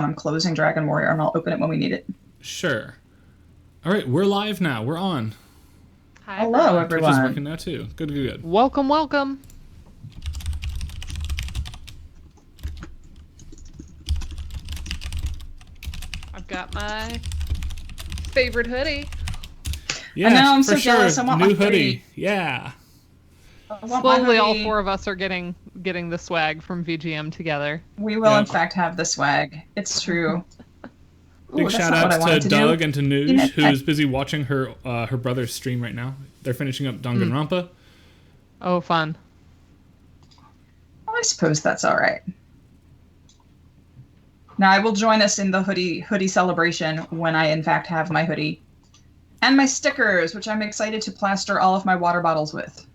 I'm closing Dragon Warrior, and I'll open it when we need it. Sure. All right, we're live now. We're on. Hi, Hello, everyone. Twitch is everyone. working now too. Good. Welcome, welcome. I've got my favorite hoodie. Yeah, I know, I'm for so sure. jealous. I want New my hoodie. Yeah. I want my Slowly, all hoodie. four of us are getting the swag from VGM together. We will, Yeah. in fact, have the swag. It's true. Big Ooh, that's shout not what I outs wanted to do. Doug and to Noosh, Yeah. who's busy watching her brother's stream right now. They're finishing up Danganronpa. Oh, fun. Well, I suppose that's all right. Now, I will join us in the hoodie celebration when I, in fact, have my hoodie. And my stickers, which I'm excited to plaster all of my water bottles with.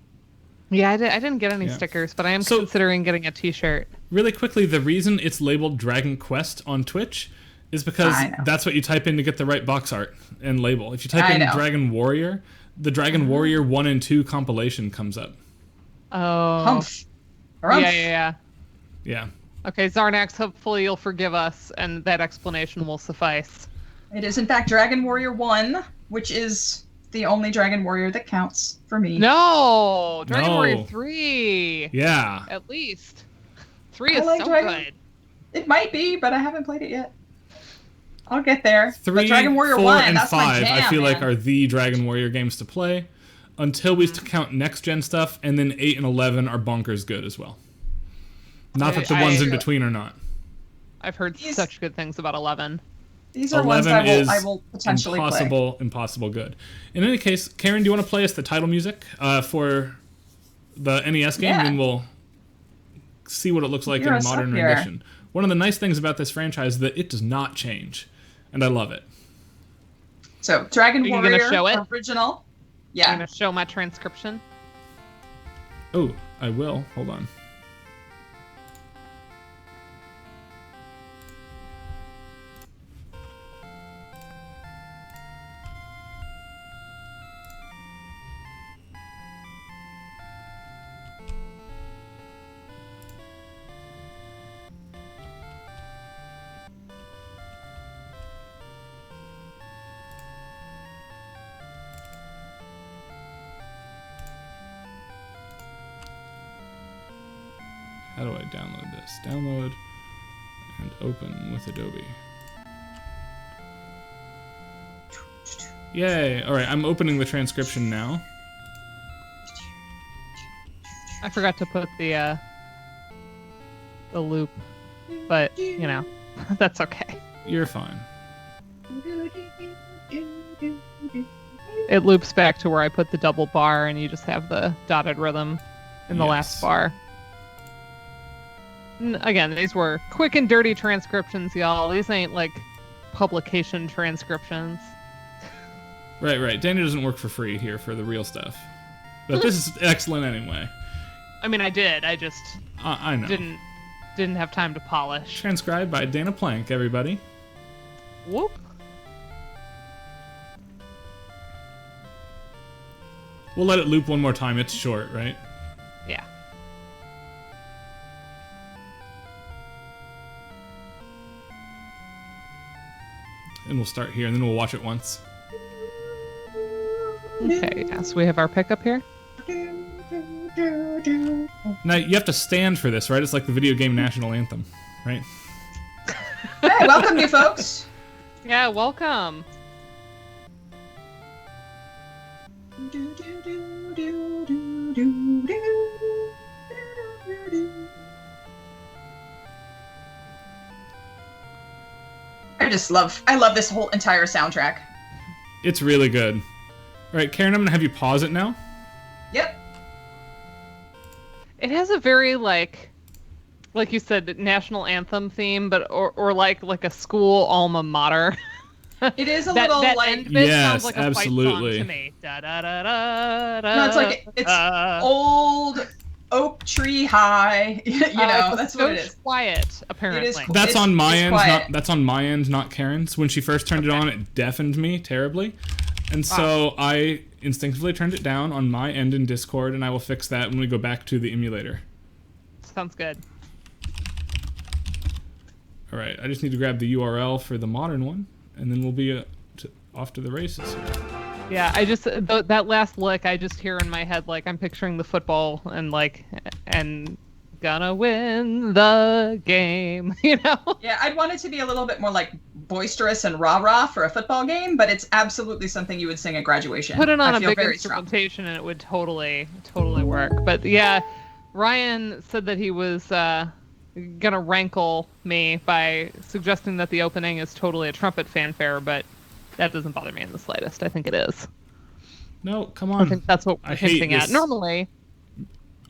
Yeah, I didn't get any Yeah. stickers, but I am So- considering getting a t-shirt. Really quickly, the reason it's labeled Dragon Quest on Twitch is because I know. that's what you type in to get the right box art and label. If you type I in know. Dragon Warrior, the Dragon Warrior 1 and 2 compilation comes up. Oh. Humph. Harumph. Yeah. Yeah. Okay, Zarnax, hopefully you'll forgive us, and that explanation will suffice. It is, in fact, Dragon Warrior 1, which is the only Dragon Warrior that counts for me. No! Dragon No. Warrior 3! Yeah. At least. 3 I is like so Dragon- good. It might be, but I haven't played it yet. I'll get there. 3, But Dragon Warrior 4, 1, and that's 5, my jam, I feel like man. are the Dragon Warrior games to play until we count next gen stuff, and then 8 and 11 are bonkers good as well. Not that the I- ones in I- between are not. I've heard These- such good things about 11. These are ones that 11 is I will potentially play. impossible good. In any case, Karen, do you want to play us the title music for the NES game? Yeah. And then we'll see what it looks like Hear in a us modern up here. rendition. One of the nice things about this franchise is that it does not change, and I love it. So, Dragon Are you Warrior gonna show it? original. I'm Yeah. going to show my transcription. Oh, I will. Hold on. How do I download this? Download and open with Adobe. Yay! Alright, I'm opening the transcription now. I forgot to put the loop, but, you know, that's okay. You're fine. It loops back to where I put the double bar, and you just have the dotted rhythm in the Yes. last bar. Again, these were quick and dirty transcriptions, y'all. These ain't like publication transcriptions. Right. Danny doesn't work for free here for the real stuff. But this is excellent anyway. I mean, I did. I just I know. didn't have time to polish. Transcribed by Dana Plank, everybody. Whoop. We'll let it loop one more time. It's short, right? Yeah. And we'll start here, and then we'll watch it once. Okay. Yeah. So we have our pickup here. Now, you have to stand for this, right? It's like the video game national anthem, right? Hey, welcome, you folks. Yeah. Welcome. I love this whole entire soundtrack. It's really good. All right, Karen, I'm going to have you pause it now. Yep. It has a very like you said, national anthem theme, but or like a school alma mater. It is a that little that like end bit Yes, sounds like a absolutely. fight song to me. Da, da, da, da, da, no, it's like it's old oak tree high. You know, it's that's so what it is. quiet, apparently. It is That's It's- on my it's end, quiet. that's on my end, not Karen's. When she first turned it on, it deafened me terribly. And so I instinctively turned it down on my end in Discord, and I will fix that when we go back to the emulator. Sounds good. All right, I just need to grab the URL for the modern one, and then we'll be off to the races. Yeah, I just that last lick, I just hear in my head like I'm picturing the football and gonna win the game, you know? Yeah, I'd want it to be a little bit more like boisterous and rah-rah for a football game, but it's absolutely something you would sing at graduation. Put it on I a feel big very instrumentation and it would totally work. But yeah, Ryan said that he was gonna rankle me by suggesting that the opening is totally a trumpet fanfare, but that doesn't bother me in the slightest. I think it is. No, come on. I think that's what we're hinting at. Normally,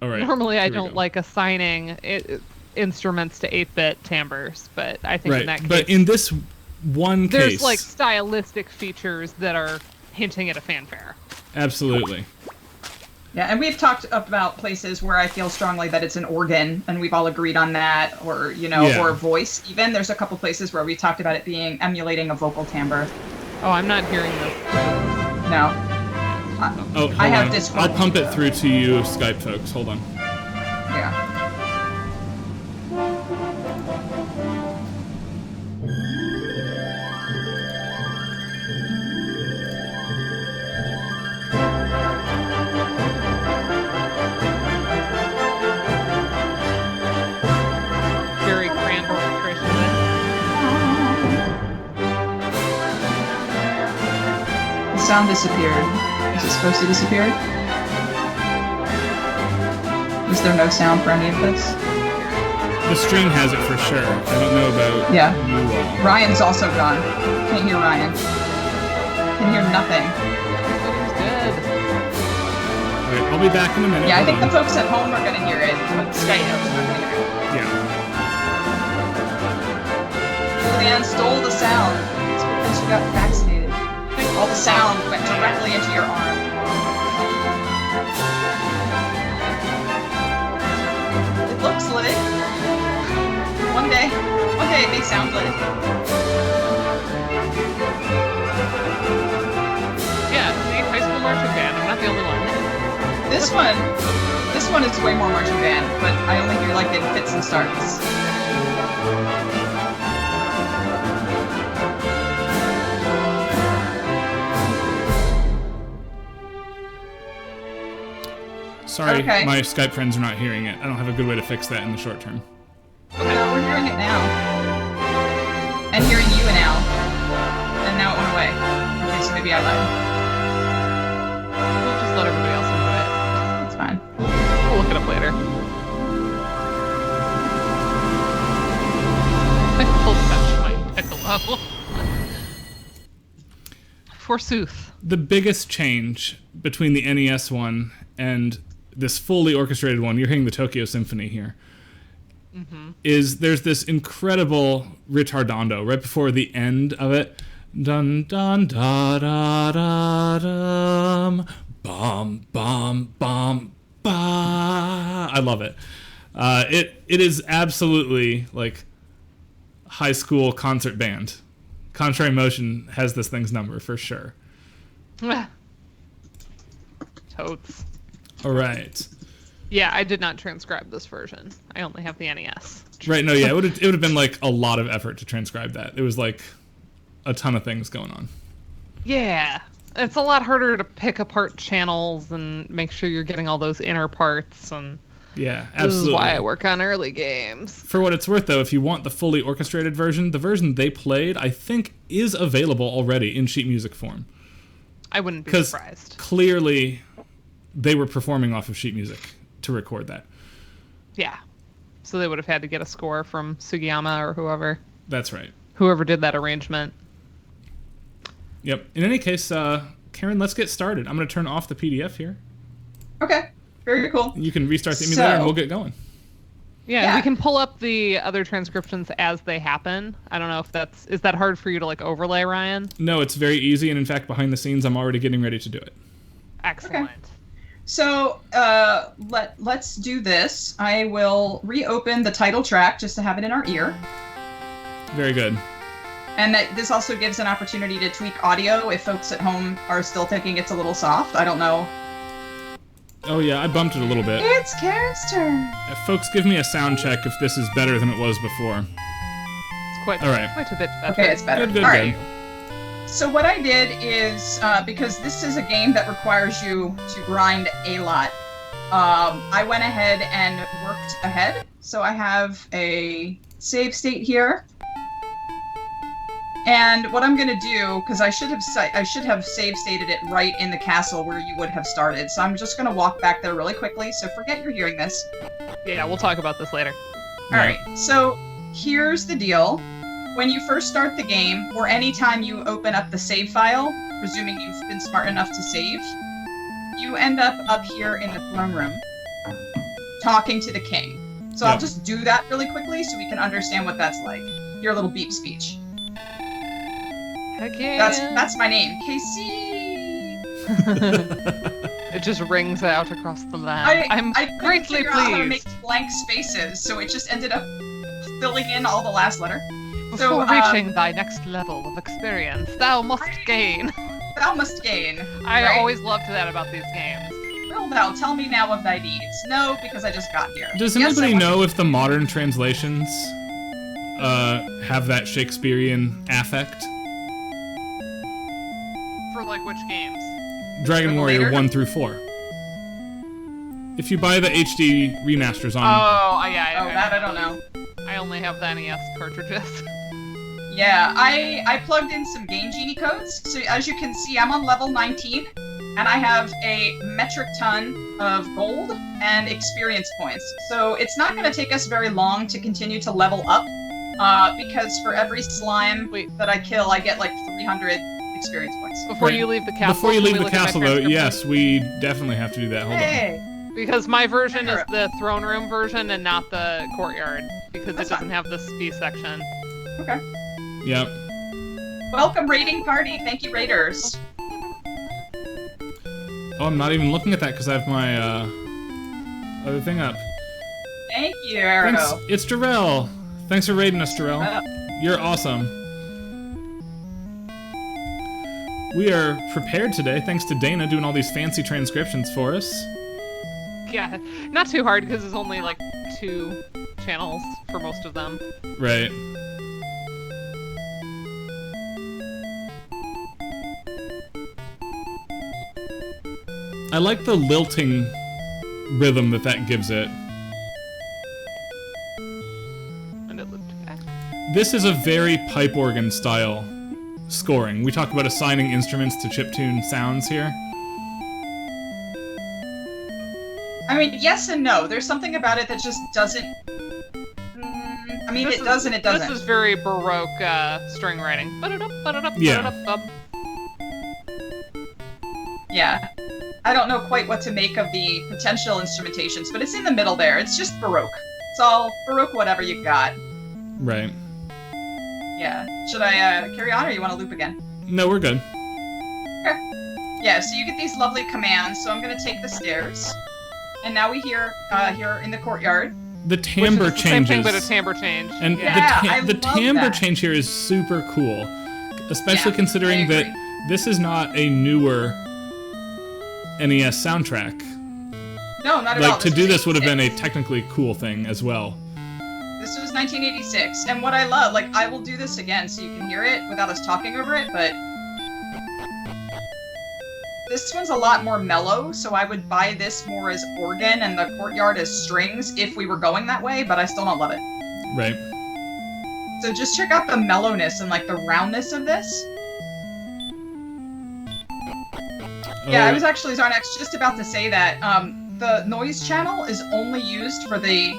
all right. Normally, I don't like assigning instruments to 8-bit timbres, but I think in that case... But in this one case... There's, like, stylistic features that are hinting at a fanfare. Absolutely. Yeah, and we've talked about places where I feel strongly that it's an organ, and we've all agreed on that, or, you know, or voice, even. There's a couple places where we talked about it being emulating a vocal timbre. Oh, I'm not hearing this. No. I have Discord. I'll pump it through to you, Skype folks. Hold on. Yeah. Very grand orchestration. The sound disappeared. Is it supposed to disappear? Is there no sound for any of this? The stream has it for sure. I don't know about you all. Ryan's also gone. Can't hear Ryan. Can hear nothing. Good. Alright, I'll be back in a minute. Yeah, I think the folks at home are going to hear it, but Skype is not going to hear it. Yeah. Julianne stole the sound. It's because you got vaccinated. All the sound went directly into your arm. It looks lit. One day it may sound lit. Yeah, see, high school marching band. I'm not the only one. This one is way more marching band, but I only hear like in fits and starts. Sorry, my Skype friends are not hearing it. I don't have a good way to fix that in the short term. Okay, we're hearing it now. And hearing you now. And now it went away. Okay, so maybe I lied. We'll just let everybody else into it. It's fine. We'll look it up later. I full touch my piccolo. Forsooth. The biggest change between the NES one and this fully orchestrated one, you're hearing the Tokyo Symphony here, is there's this incredible ritardando right before the end of it. Dun dun da da da dum, bum bum bum ba. I love it. It is absolutely like high school concert band. Contrary Motion has this thing's number for sure. Totes. All right. Yeah, I did not transcribe this version. I only have the NES. Right, no, yeah, it would have been like a lot of effort to transcribe that. It was like a ton of things going on. Yeah. It's a lot harder to pick apart channels and make sure you're getting all those inner parts. And yeah, absolutely. This is why I work on early games. For what it's worth, though, if you want the fully orchestrated version, the version they played, I think, is available already in sheet music form. I wouldn't be surprised. Because clearly they were performing off of sheet music to record that. Yeah. So they would have had to get a score from Sugiyama or whoever. That's right. Whoever did that arrangement. Yep. In any case, Karen, let's get started. I'm going to turn off the PDF here. Okay. Very cool. You can restart the emulator and we'll get going. Yeah, we can pull up the other transcriptions as they happen. I don't know if is that hard for you to like overlay, Ryan? No, it's very easy, and in fact, behind the scenes, I'm already getting ready to do it. Excellent. Okay. So let's do this. I will reopen the title track just to have it in our ear. Very good. And this also gives an opportunity to tweak audio if folks at home are still thinking it's a little soft. I don't know. Oh yeah, I bumped it a little bit. It's Karen's turn. Folks, give me a sound check if this is better than it was before. It's Quite All right. a bit better. Okay, it's better. Good, All right. So what I did is, because this is a game that requires you to grind a lot, I went ahead and worked ahead. So I have a save state here. And what I'm going to do, because I should have save stated it right in the castle where you would have started. So I'm just going to walk back there really quickly. So forget you're hearing this. Yeah, we'll talk about this later. All right. So here's the deal. When you first start the game, or anytime you open up the save file, presuming you've been smart enough to save, you end up here in the throne room talking to the king. So I'll just do that really quickly so we can understand what that's like. Your little beep speech. Heck yeah. That's my name, KC. It just rings out across the land. I'm greatly figure out how to pleased. make blank spaces, so it just ended up filling in all the last letter. Before reaching thy next level of experience, thou must gain. Thou must gain. I always loved that about these games. Well, thou tell me now of thy deeds. No, because I just got here. Does anybody know if the modern translations have that Shakespearean affect? For like which games? Dragon Warrior 1 through 4. If you buy the HD remasters on... I don't know. I only have the NES cartridges. Yeah, I plugged in some Game Genie codes. So as you can see, I'm on level 19, and I have a metric ton of gold and experience points. So it's not going to take us very long to continue to level up, because for every slime that I kill, I get like 300 experience points. Before you leave the castle. Before you leave the castle, though, yes, we definitely have to do that. Hold on. Because my version is the throne room version and not the courtyard, because it doesn't have the B section. Okay. Yep. Welcome, raiding party. Thank you, raiders. Oh, I'm not even looking at that because I have my other thing up. Thank you, Arrow. Thanks. It's Darrell. Thanks for raiding us, Darrell. You're awesome. We are prepared today, thanks to Dana doing all these fancy transcriptions for us. Yeah, not too hard because there's only like 2 channels for most of them. Right. I like the lilting rhythm that gives it. And it looped back. This is a very pipe organ style scoring. We talk about assigning instruments to chiptune sounds here. I mean, yes and no. There's something about it that just doesn't... I mean, it does and it doesn't. This is very Baroque string writing. Yeah. Yeah. I don't know quite what to make of the potential instrumentations, but it's in the middle there. It's just Baroque. It's all Baroque whatever you got. Right. Yeah. Should I carry on, or you want to loop again? No, we're good. Okay. Yeah, so you get these lovely commands, so I'm going to take the stairs. And now we hear here in the courtyard. The timbre changes. Same thing, but a timbre change. And the timbre change here is super cool, especially considering that this is not a newer NES soundtrack. No, not at all. Like, to do this would have been a technically cool thing as well. This was 1986, and what I love, like, I will do this again so you can hear it without us talking over it, but this one's a lot more mellow, so I would buy this more as organ and the courtyard as strings if we were going that way, but I still don't love it. Right. So just check out the mellowness and, like, the roundness of this. Yeah, I was actually, Zarnax, just about to say that the noise channel is only used for the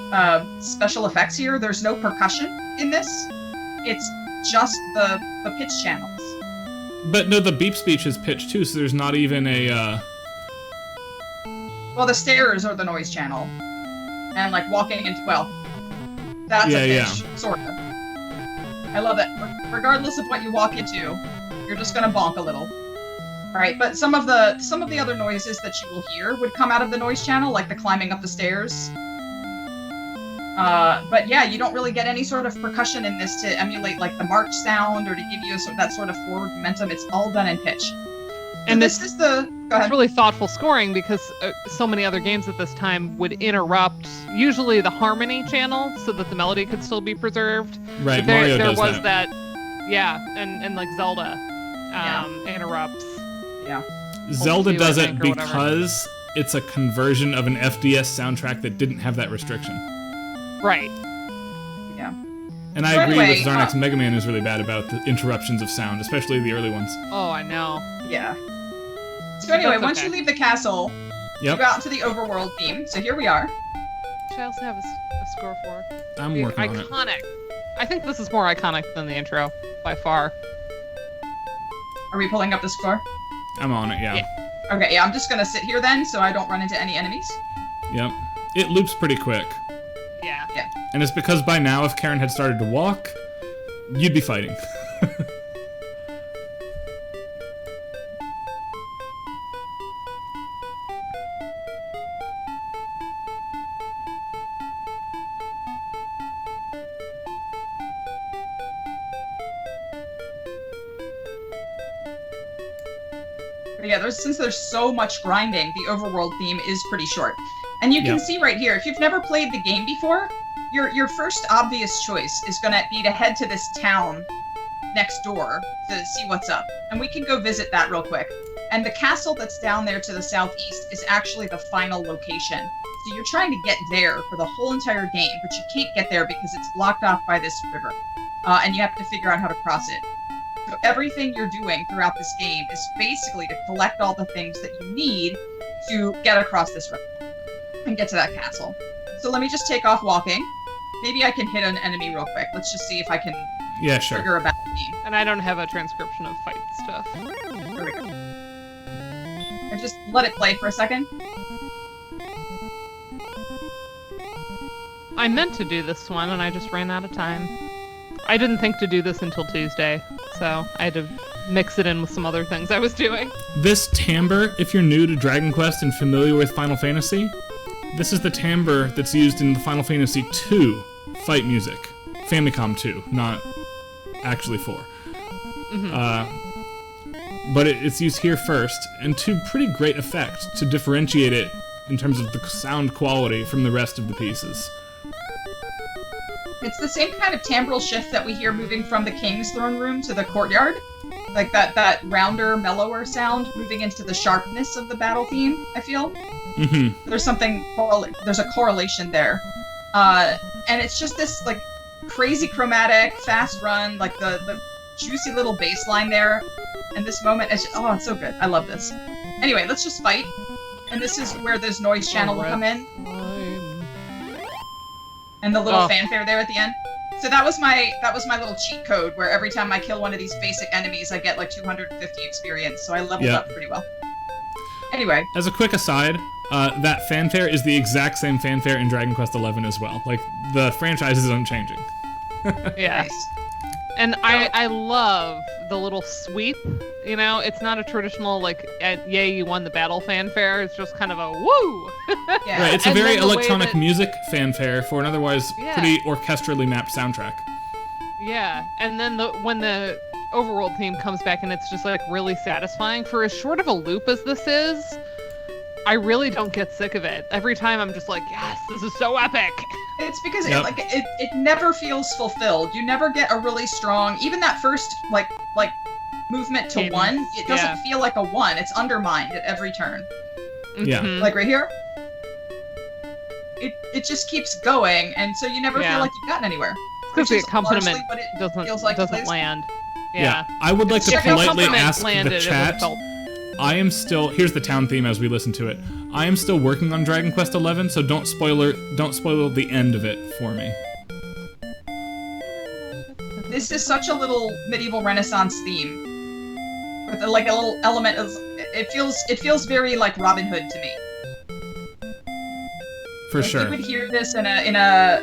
special effects here. There's no percussion in this. It's just the pitch channels. But no, the beep speech is pitched too, so there's not even a... Well, the stairs are the noise channel. And, like, walking into... Well, that's a pitch, sort of. I love it. Regardless of what you walk into, you're just gonna bonk a little. Alright, but some of the other noises that you will hear would come out of the noise channel, like the climbing up the stairs. But yeah, you don't really get any sort of percussion in this to emulate like the march sound or to give you that sort of forward momentum. It's all done in pitch. And this is the... Go ahead. It's really thoughtful scoring because so many other games at this time would interrupt usually the harmony channel so that the melody could still be preserved. Right, But Mario there does was that. Yeah, and like Zelda interrupts. Yeah. Zelda View, does I it think, or whatever. because it's a conversion of an FDS soundtrack that didn't have that restriction. Right. Yeah. And I So agree anyway, with Zarnax. Mega Man is really bad about the interruptions of sound, especially the early ones. Oh, I know. Yeah. So anyway, That's once okay. you leave the castle, you Yep, go out into the overworld theme. So here we are. Should I also have a score for? I'm The working on it. iconic. I think this is more iconic than the intro by far. Are we pulling up the score? I'm on it, yeah. Yeah. Okay, yeah, I'm just gonna sit here then so I don't run into any enemies. Yep. It loops pretty quick. Yeah. And it's because by now, if Karen had started to walk, you'd be fighting. But yeah, since there's so much grinding, the overworld theme is pretty short. And you can Yep. see right here, if you've never played the game before, your first obvious choice is gonna be to head to this town next door to see what's up. And we can go visit that real quick. And the castle that's down there to the southeast is actually the final location. So you're trying to get there for the whole entire game, but you can't get there because it's blocked off by this river. And you have to figure out how to cross it. So everything you're doing throughout this game is basically to collect all the things that you need to get across this river and get to that castle. So let me just take off walking. Maybe I can hit an enemy real quick. Let's just see if I can Yeah, sure. trigger a battle theme. And I don't have a transcription of fight stuff. Here we go. I just let it play for a second. I meant to do this one and I just ran out of time. I didn't think to do this until Tuesday, so I had to mix it in with some other things I was doing. This timbre, if you're new to Dragon Quest and familiar with Final Fantasy, this is the timbre that's used in the Final Fantasy II fight music. Famicom 2, not actually 4. But it's used here first, and to pretty great effect to differentiate it in terms of the sound quality from the rest of the pieces. It's the same kind of timbral shift that we hear moving from the king's throne room to the courtyard. Like that rounder, mellower sound moving into the sharpness of the battle theme, I feel. Mm-hmm. There's a correlation there. And it's just this, like, crazy chromatic, fast run, like the juicy little bass line there. And this moment, it's so good. I love this. Anyway, let's just fight. And this is where this noise channel will come in. And the little fanfare there at the end. So that was my little cheat code where every time I kill one of these basic enemies, I get like 250 experience. So I leveled up pretty well. Anyway. As a quick aside, that fanfare is the exact same fanfare in Dragon Quest XI as well. Like, the franchise is unchanging. Yeah. Nice. And I love the little sweep. You know, it's not a traditional, like, yay, you won the battle fanfare. It's just kind of a woo! Yeah. Right, it's a And very then the way electronic that- music fanfare for an otherwise Yeah. pretty orchestrally mapped soundtrack. Yeah, and then when the overworld theme comes back and it's just, like, really satisfying. For as short of a loop as this is, I really don't get sick of it. Every time I'm just like, yes, this is so epic! It's because Yep. it never feels fulfilled. You never get a really strong, even that first like movement to Cadence, one. It doesn't yeah. feel like a one. It's undermined at every turn. Yeah. Mhm. Like right here. It just keeps going, and so you never Yeah. feel like you've gotten anywhere. Because which the is largely accompaniment what it doesn't feels like to play this- land. Yeah. Yeah. I would like to If the politely accompaniment ask landed, the it would've chat. felt- I am still here's the town theme as we listen to it. I am still working on Dragon Quest XI, so don't spoil the end of it for me. This is such a little medieval Renaissance theme, with like a little element of. It feels very like Robin Hood to me. For Like, sure. You would hear this in a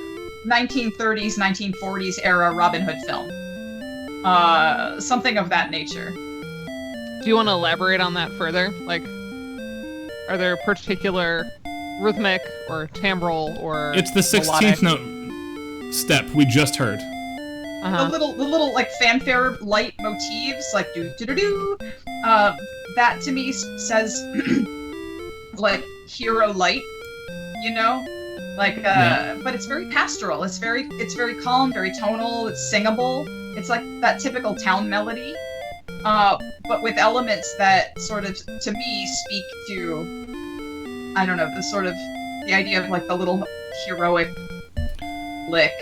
1930s, 1940s era Robin Hood film. Something of that nature. Do you want to elaborate on that further? Like, are there particular rhythmic or timbral or It's the 16th melodic? note step we just heard. the little like fanfare light motifs, like do do do do. That to me says like hero light, you know, like but it's very pastoral. It's very calm, very tonal. It's singable. It's like that typical town melody, but with elements that sort of to me speak to, I don't know, the idea of like the little heroic lick.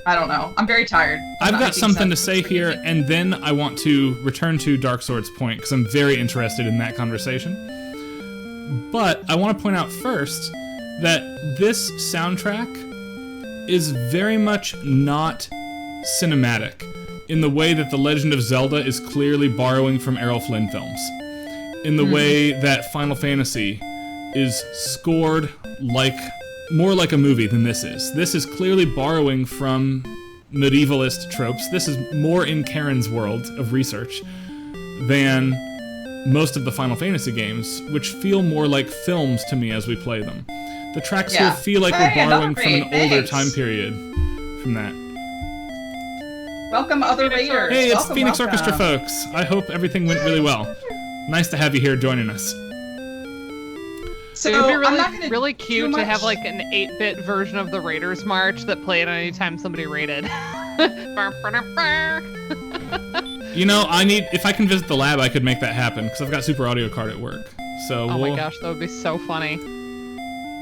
I don't know. I'm very tired. I've got something to say here, and then I want to return to Dark Sword's point, because I'm very interested in that conversation. But I want to point out first that this soundtrack is very much not cinematic in the way that The Legend of Zelda is clearly borrowing from Errol Flynn films. In the way that Final Fantasy is scored more like a movie than this is. This is clearly borrowing from medievalist tropes. This is more in Karen's world of research than most of the Final Fantasy games, which feel more like films to me as we play them. The tracks here feel like we're borrowing from an older time period from that. Welcome, other raiders. Hey, it's Phoenix Orchestra folks. I hope everything went really well. Nice to have you here joining us. So it'd be really cute to have like an 8-bit version of the Raiders March that played anytime somebody raided. You know, if I can visit the lab, I could make that happen, because I've got Super Audio Card at work. So oh my gosh, that would be so funny.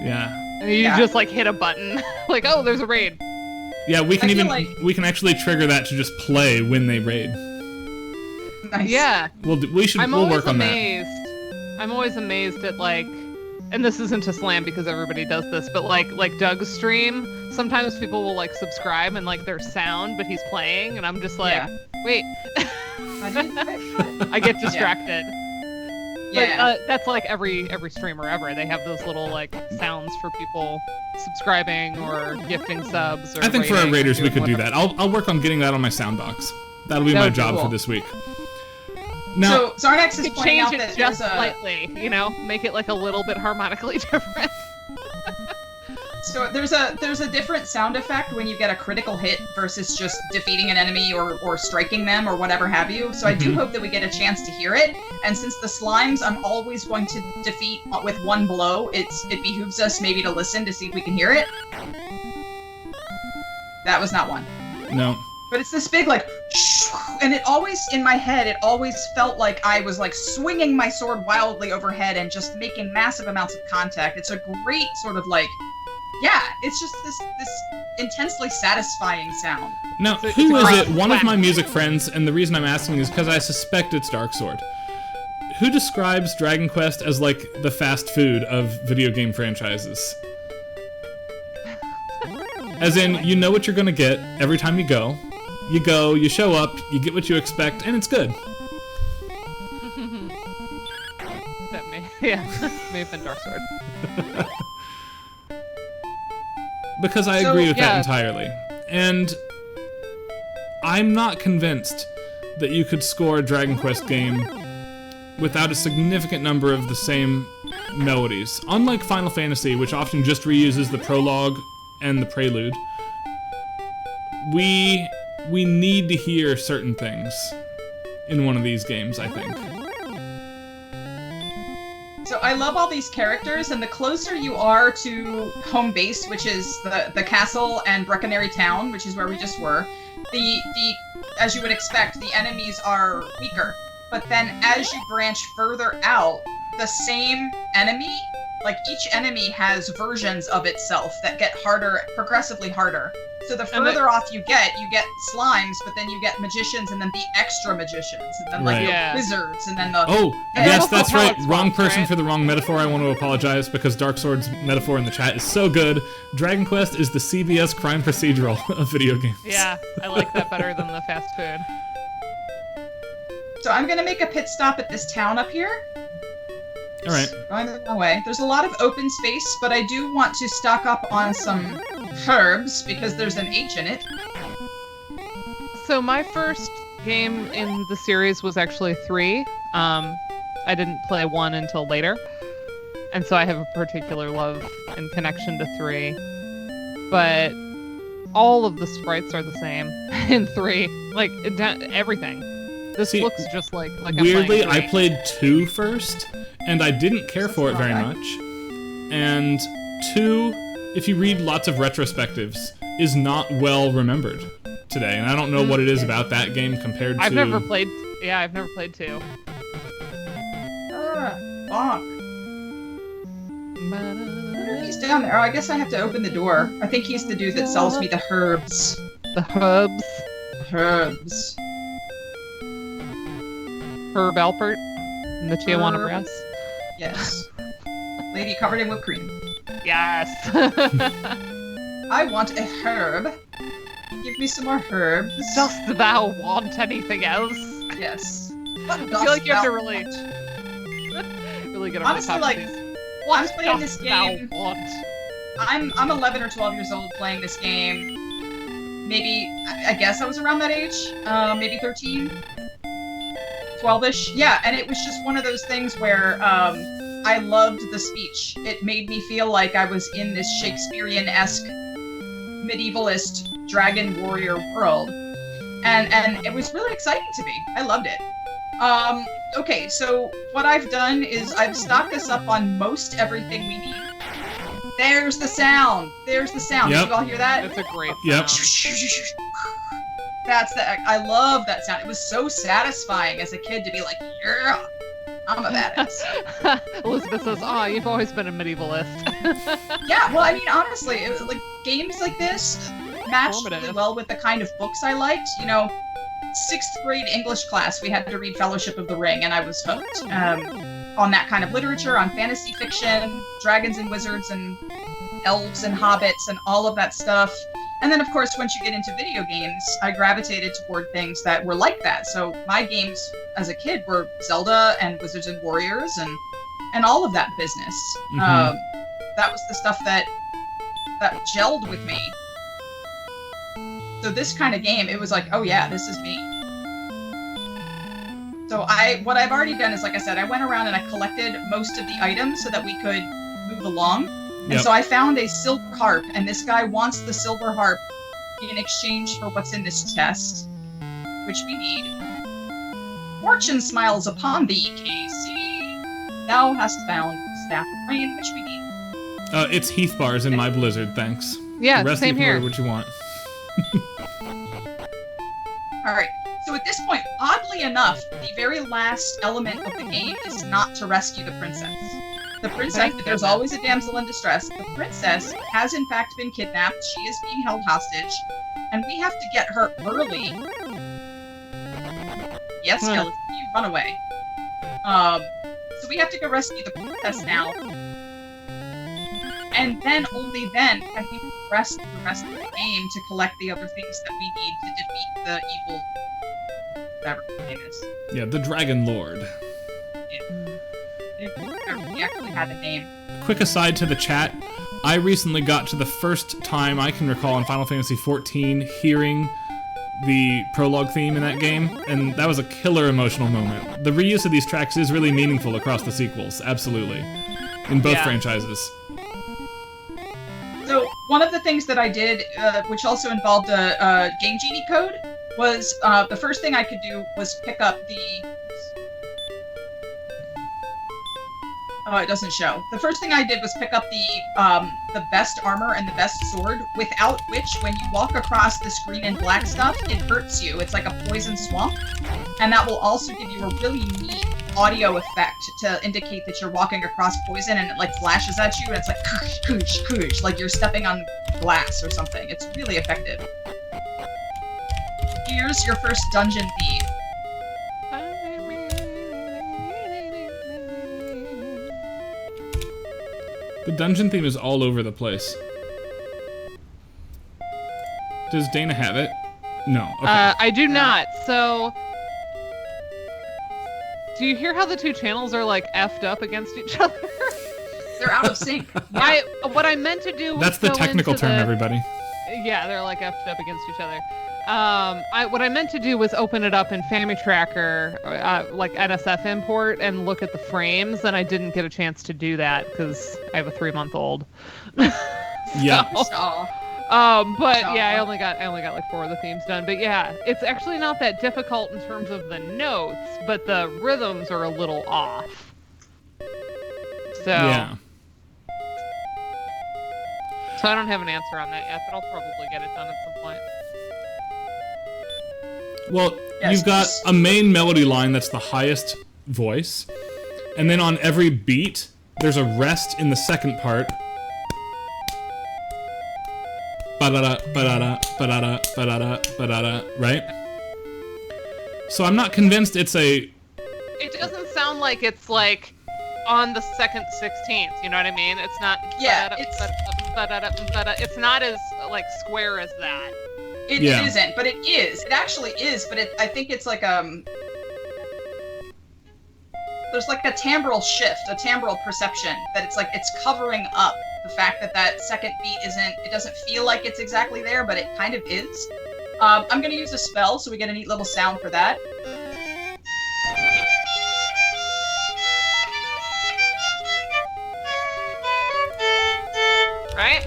Yeah. And you just like hit a button, like, oh, there's a raid. Yeah, we can actually trigger that to just play when they raid. Nice. Yeah. We'll work on that. I'm always amazed at like, and this isn't a slam because everybody does this, but like Doug's stream, sometimes people will like subscribe and like their sound, but he's playing, and I'm just like, wait. I get distracted. Yeah. But that's like every streamer ever. They have those little like sounds for people subscribing or gifting subs. Or I think for our raiders we could do that. I'll work on getting that on my sound box. That'll be my job for this week. Now, so Zarnax is pointing out that just slightly, you know, make it like a little bit harmonically different. So there's a different sound effect when you get a critical hit versus just defeating an enemy or striking them or whatever have you. So I do hope that we get a chance to hear it. And since the slimes I'm always going to defeat with one blow, it behooves us maybe to listen to see if we can hear it. That was not one. No. But it's this big, like, and it always, in my head, it always felt like I was, like, swinging my sword wildly overhead and just making massive amounts of contact. It's a great sort of, like, it's just this intensely satisfying sound. Now, who is it? One of my music friends, and the reason I'm asking is because I suspect it's Dark Sword. Who describes Dragon Quest as, like, the fast food of video game franchises? As in, you know what you're gonna get every time you go. You go, you show up, you get what you expect, and it's good. That may have been Dark Sword. Because I agree with that entirely. And I'm not convinced that you could score a Dragon Quest game without a significant number of the same melodies. Unlike Final Fantasy, which often just reuses the prologue and the prelude, we need to hear certain things in one of these games, I think. So I love all these characters, and the closer you are to home base, which is the castle and Brecconary Town, which is where we just were, the as you would expect, the enemies are weaker. But then as you branch further out, the same enemy, like each enemy has versions of itself that get harder, progressively harder. So the further off you get slimes, but then you get magicians, and then the extra magicians, and then wizards, and then the... Oh, yes, that's right. Wrong person for the wrong metaphor. I want to apologize, because Dark Sword's metaphor in the chat is so good. Dragon Quest is the CBS crime procedural of video games. Yeah, I like that better than the fast food. So I'm going to make a pit stop at this town up here. All right. Going the wrong way. There's a lot of open space, but I do want to stock up on some herbs because there's an H in it. So my first game in the series was actually 3. I didn't play 1 until later, and so I have a particular love and connection to 3. But all of the sprites are the same in 3. Like everything. This See, looks just like weirdly, I'm playing 3. I played 2 first, and I didn't care for it very much. And 2, if you read lots of retrospectives, is not well remembered today. And I don't know what it is about that game compared to... I've never played 2. Bonk. He's down there. Oh, I guess I have to open the door. I think he's the dude that sells me the herbs. The hubs. Herbs. Herb Alpert in the Tijuana Herb. Brass. Yes. Lady covered in whipped cream. Yes. I want a herb. Give me some more herbs. Dost thou want anything else? Yes. I feel like you have to really get on Honestly, top like, of these. I'm playing this game. Thou want? I'm 11 or 12 years old playing this game. Maybe, I guess I was around that age. Maybe 13. 12-ish. Yeah, and it was just one of those things where I loved the speech. It made me feel like I was in this Shakespearean-esque medievalist dragon warrior world. And it was really exciting to me. I loved it. Okay, so what I've done is I've stocked us up on most everything we need. There's the sound. There's the sound. Yep. Did you all hear that? It's a great Yep. sound. That's the. I love that sound. It was so satisfying as a kid to be like, yeah, I'm a badass. Elizabeth says, you've always been a medievalist. Yeah, well, I mean, honestly, it was like games like this matched really Formative. well with the kind of books I liked. You know, 6th grade English class, we had to read Fellowship of the Ring, and I was hooked on that kind of literature, on fantasy fiction, dragons and wizards and elves and hobbits and all of that stuff. And then, of course, once you get into video games, I gravitated toward things that were like that. So my games as a kid were Zelda and Wizards and Warriors and all of that business. Mhm. That was the stuff that gelled with me. So this kind of game, it was like, oh yeah, this is me. So what I've already done is, like I said, I went around and I collected most of the items so that we could move along. And Yep. so I found a silver harp, and this guy wants the silver harp in exchange for what's in this chest, which we need. Fortune smiles upon thee, Casey. Thou hast found staff of rain, which we need. It's Heath bars in my Blizzard, thanks. Yeah, the rest same of you can here. order what you want. All right. So at this point, oddly enough, the very last element of the game is not to rescue the princess. The princess, Thank there's goodness. always a damsel in distress. The princess has in fact been kidnapped. She is being held hostage, and we have to get her early. Yes, Huh. Skeleton, you run away. So we have to go rescue the princess now. And then, only then, can we progress the rest of the game to collect the other things that we need to defeat the evil... whatever her name is. Yeah, the Dragon Lord. He actually had a name. Quick aside to the chat, I recently got to the first time I can recall in Final Fantasy XIV hearing the prologue theme in that game, and that was a killer emotional moment. The reuse of these tracks is really meaningful across the sequels, absolutely. In both Yeah. franchises. So one of the things that I did, which also involved a Game Genie code, was the first thing I could do was pick up the... Oh, it doesn't show. The first thing I did was pick up the best armor and the best sword, without which, when you walk across this green and black stuff, it hurts you. It's like a poison swamp. And that will also give you a really neat audio effect to indicate that you're walking across poison, and it like flashes at you, and it's like koosh, koosh, koosh, like you're stepping on glass or something. It's really effective. Here's your first dungeon thief. The dungeon theme is all over the place. Does Dana have it? No. Okay. I do not. So, do you hear how the two channels are like effed up against each other? They're out of sync. What I meant to do was That's the go technical into term, the- everybody. Yeah, they're like effed up against each other. What I meant to do was open it up in Family Tracker, like NSF import, and look at the frames, and I didn't get a chance to do that because I have a 3-month-old. Yeah. Aw. But So- yeah, I only got like 4 of the themes done. But yeah, it's actually not that difficult in terms of the notes, but the rhythms are a little off. So Yeah. So I don't have an answer on that yet, but I'll probably get it done at some point. Well, Yes, you've got just- a main melody line that's the highest voice, and then on every beat, there's a rest in the second part. Ba-da-da, ba-da-da, ba-da-da, ba-da-da, ba-da-da, right? So I'm not convinced it's a... It doesn't sound like it's like on the second 16th, you know what I mean? It's not Yeah, it's not as like square as that. It Yeah. isn't, but it is. It actually is, but I think it's like there's like a timbral shift, a timbral perception that it's covering up the fact that second beat it doesn't feel like it's exactly there, but it kind of is. I'm gonna use a spell so we get a neat little sound for that. Right?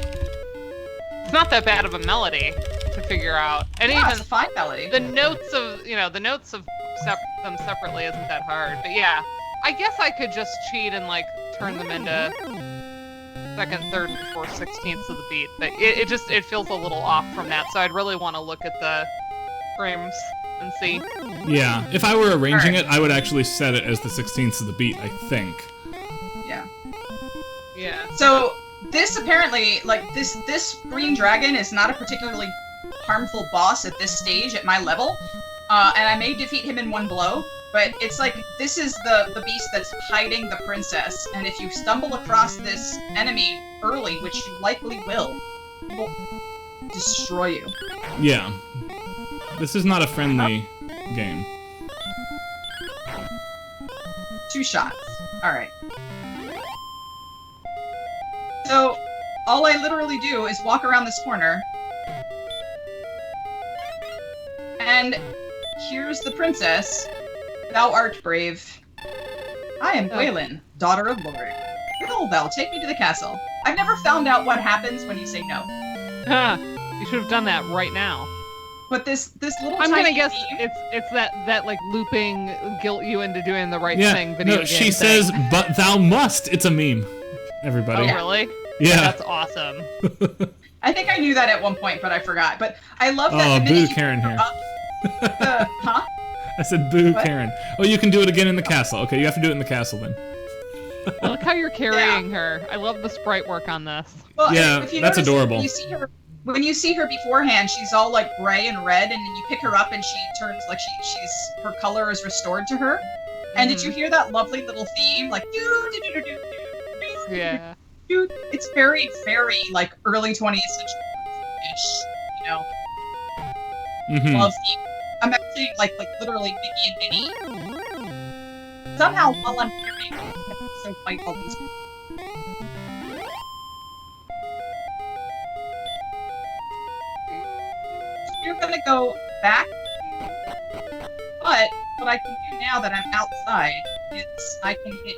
It's not that bad of a melody to figure out. And Yeah, it's even a fine melody. the notes of them separately isn't that hard. But yeah, I guess I could just cheat and like turn them into second, third, and fourth 16ths of the beat. But it feels a little off from that. So I'd really want to look at the frames and see. Yeah, if I were arranging Alright. it, I would actually set it as the 16ths of the beat, I think. Yeah. Yeah. So this apparently, like this green dragon is not a particularly harmful boss at this stage at my level, and I may defeat him in one blow. But it's like this is the beast that's hiding the princess, and if you stumble across this enemy early, which you likely will destroy you. Yeah. This is not a friendly game. 2 shots. All right. So all I literally do is walk around this corner, and here's the princess. Thou art brave. I am Gwaelin, daughter of Lord. Will thou take me to the castle? I've never found out what happens when you say no. You should have done that right now. But this little I'm tiny gonna guess theme- it's that like looping guilt you into doing the right Yeah, thing video no, game she thing. says, but thou must. It's a meme, everybody. Oh Yeah. really? Yeah. That's awesome. I think I knew that at one point, but I forgot. But I love that Oh, the boo, minute you Karen pick her here. up, huh? I said, boo, What? Karen. Oh, you can do it again in the castle. Okay, you have to do it in the castle then. I like how you're carrying her. I love the sprite work on this. Well, Yeah, if you that's notice, adorable. When you see her beforehand, she's all like gray and red, and then you pick her up and she turns like she's her color is restored to her. And did you hear that lovely little theme, like Yeah. Dude, it's very, very like early 20th century-ish, you know, Mm-hmm. love theme. I'm actually like literally Mickey and Minnie. Somehow, while I'm hearing, so quite all these. You're gonna go back, but what I can do now that I'm outside is I can hit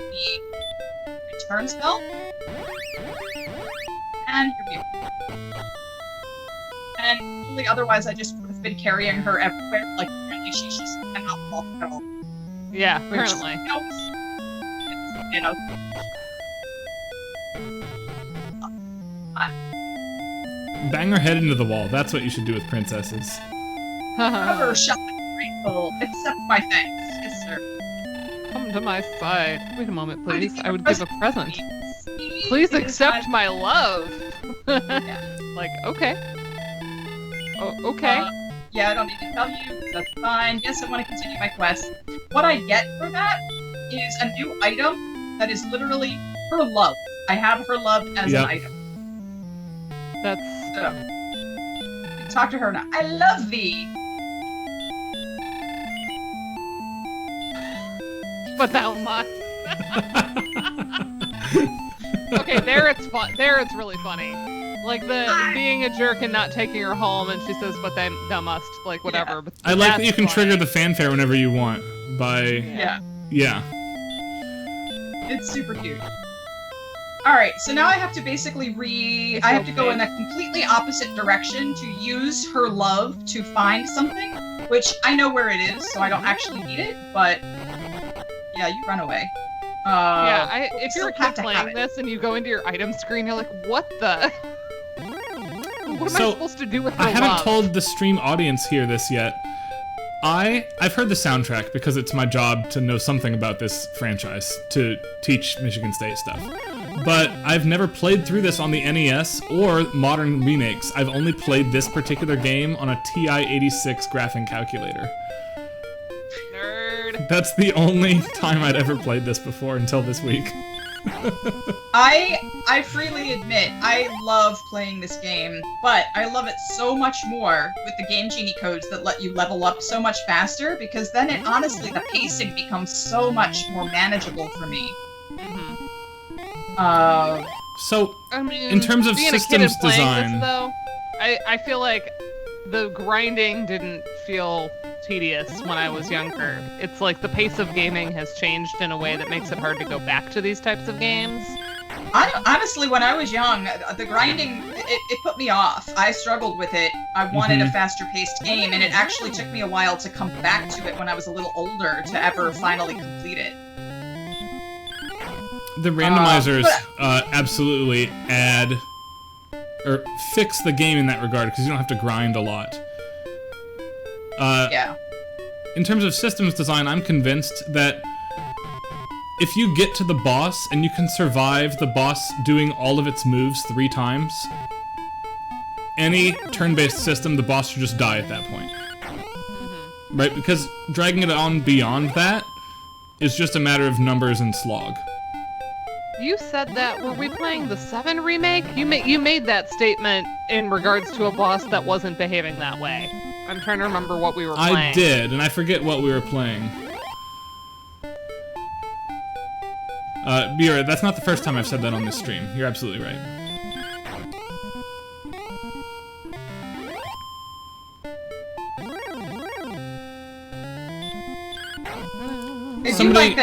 the return spell, and here we go. And really, otherwise, I just would have been carrying her everywhere. Like, apparently, she's just cannot walk at all. Yeah, Which, apparently. you know, Bang her head into the wall. That's what you should do with princesses. never shot grateful, accept my thanks. Yes, sir. Come to my side. Wait a moment, I please. did I would give a present. Please accept my love. Like, okay. Oh, okay. Yeah, I don't need to tell you, that's fine. Yes, I want to continue my quest. What I get for that is a new item that is literally her love. I have her love as Yep. an item. That's So, talk to her now. I love thee. but thou must. Okay, there it's fun. There it's really funny. Like the being a jerk and not taking her home, and she says, "But then thou must," like whatever. Yeah. But I like that that's you can trigger funny. the fanfare whenever you want by... Yeah, Yeah. it's super cute. All right, so now I have to basically I have to go in a completely opposite direction to use her love to find something, which I know where it is, so I don't actually need it, but yeah, you run away. If you're a kid playing this and you go into your item screen, you're like, what the? What am I supposed to do with her I haven't love? told the stream audience here this yet. I've heard the soundtrack because it's my job to know something about this franchise, to teach Michigan State stuff. But I've never played through this on the NES or modern remakes. I've only played this particular game on a TI-86 graphing calculator. Nerd. That's the only time I'd ever played this before until this week. I freely admit I love playing this game, but I love it so much more with the Game Genie codes that let you level up so much faster, because then it honestly, the pacing becomes so much more manageable for me. So, I mean, in terms of being a kid systems and playing design, this, though, I feel like the grinding didn't feel tedious when I was younger. It's like the pace of gaming has changed in a way that makes it hard to go back to these types of games. Honestly, when I was young, the grinding, it put me off. I struggled with it. I wanted a faster-paced game, and it actually took me a while to come back to it when I was a little older to ever finally complete it. the randomizers absolutely add or fix the game in that regard because you don't have to grind a lot. Yeah. In terms of systems design, I'm convinced that if you get to the boss and you can survive the boss doing all of its moves 3 times, any turn-based system, the boss should just die at that point. Right? Because dragging it on beyond that is just a matter of numbers and slog. You said that, were we playing the 7 remake? You made that statement in regards to a boss that wasn't behaving that way. I'm trying to remember what we were playing. I did, and I forget what we were playing. Bira, that's not the first time I've said that on this stream. You're absolutely right. Somebody...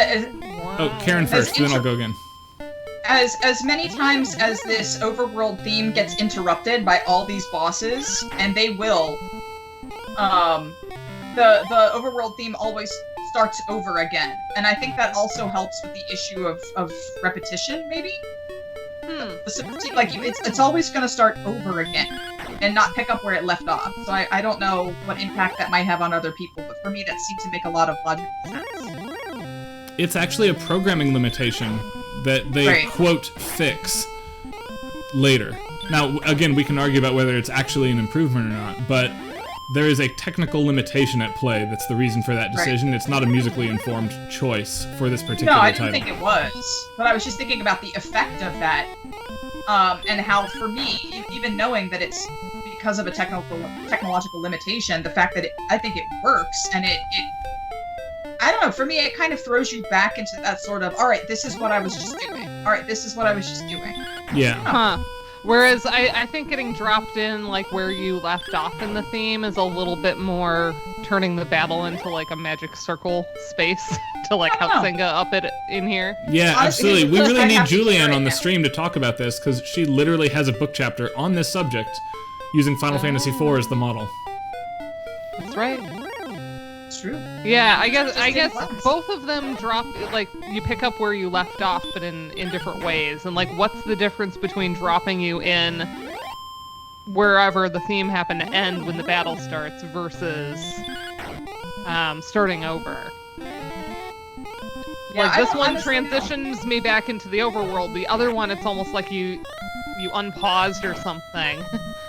Oh, Karen first, then I'll go again. As many times as this overworld theme gets interrupted by all these bosses, and they will, the overworld theme always starts over again. And I think that also helps with the issue of repetition, maybe? Like, it's always gonna start over again, and not pick up where it left off. So I don't know what impact that might have on other people, but for me that seemed to make a lot of logical sense. It's actually a programming limitation that they, quote, fix later. Now, again, we can argue about whether it's actually an improvement or not, but there is a technical limitation at play that's the reason for that decision. It's not a musically informed choice for this particular title. No, I didn't think it was. But I was just thinking about the effect of that, and how, for me, even knowing that it's because of a technological limitation, the fact that I think it works, and it I don't know, for me, it kind of throws you back into that sort of, alright, this is what I was just doing. Alright, this is what I was just doing. Yeah. Huh. Whereas I think getting dropped in, like, where you left off in the theme is a little bit more turning the battle into, like, a magic circle space to, like, how Senga up it in here. Yeah, absolutely. We really need Julianne on the stream to talk about this, because she literally has a book chapter on this subject, using Final Fantasy IV as the model. That's right. True. Yeah, I guess both of them drop, like, you pick up where you left off, but in different ways. And, like, what's the difference between dropping you in wherever the theme happened to end when the battle starts versus starting over? Yeah, like, this one transitions me back into the overworld. The other one, it's almost like you unpaused or something.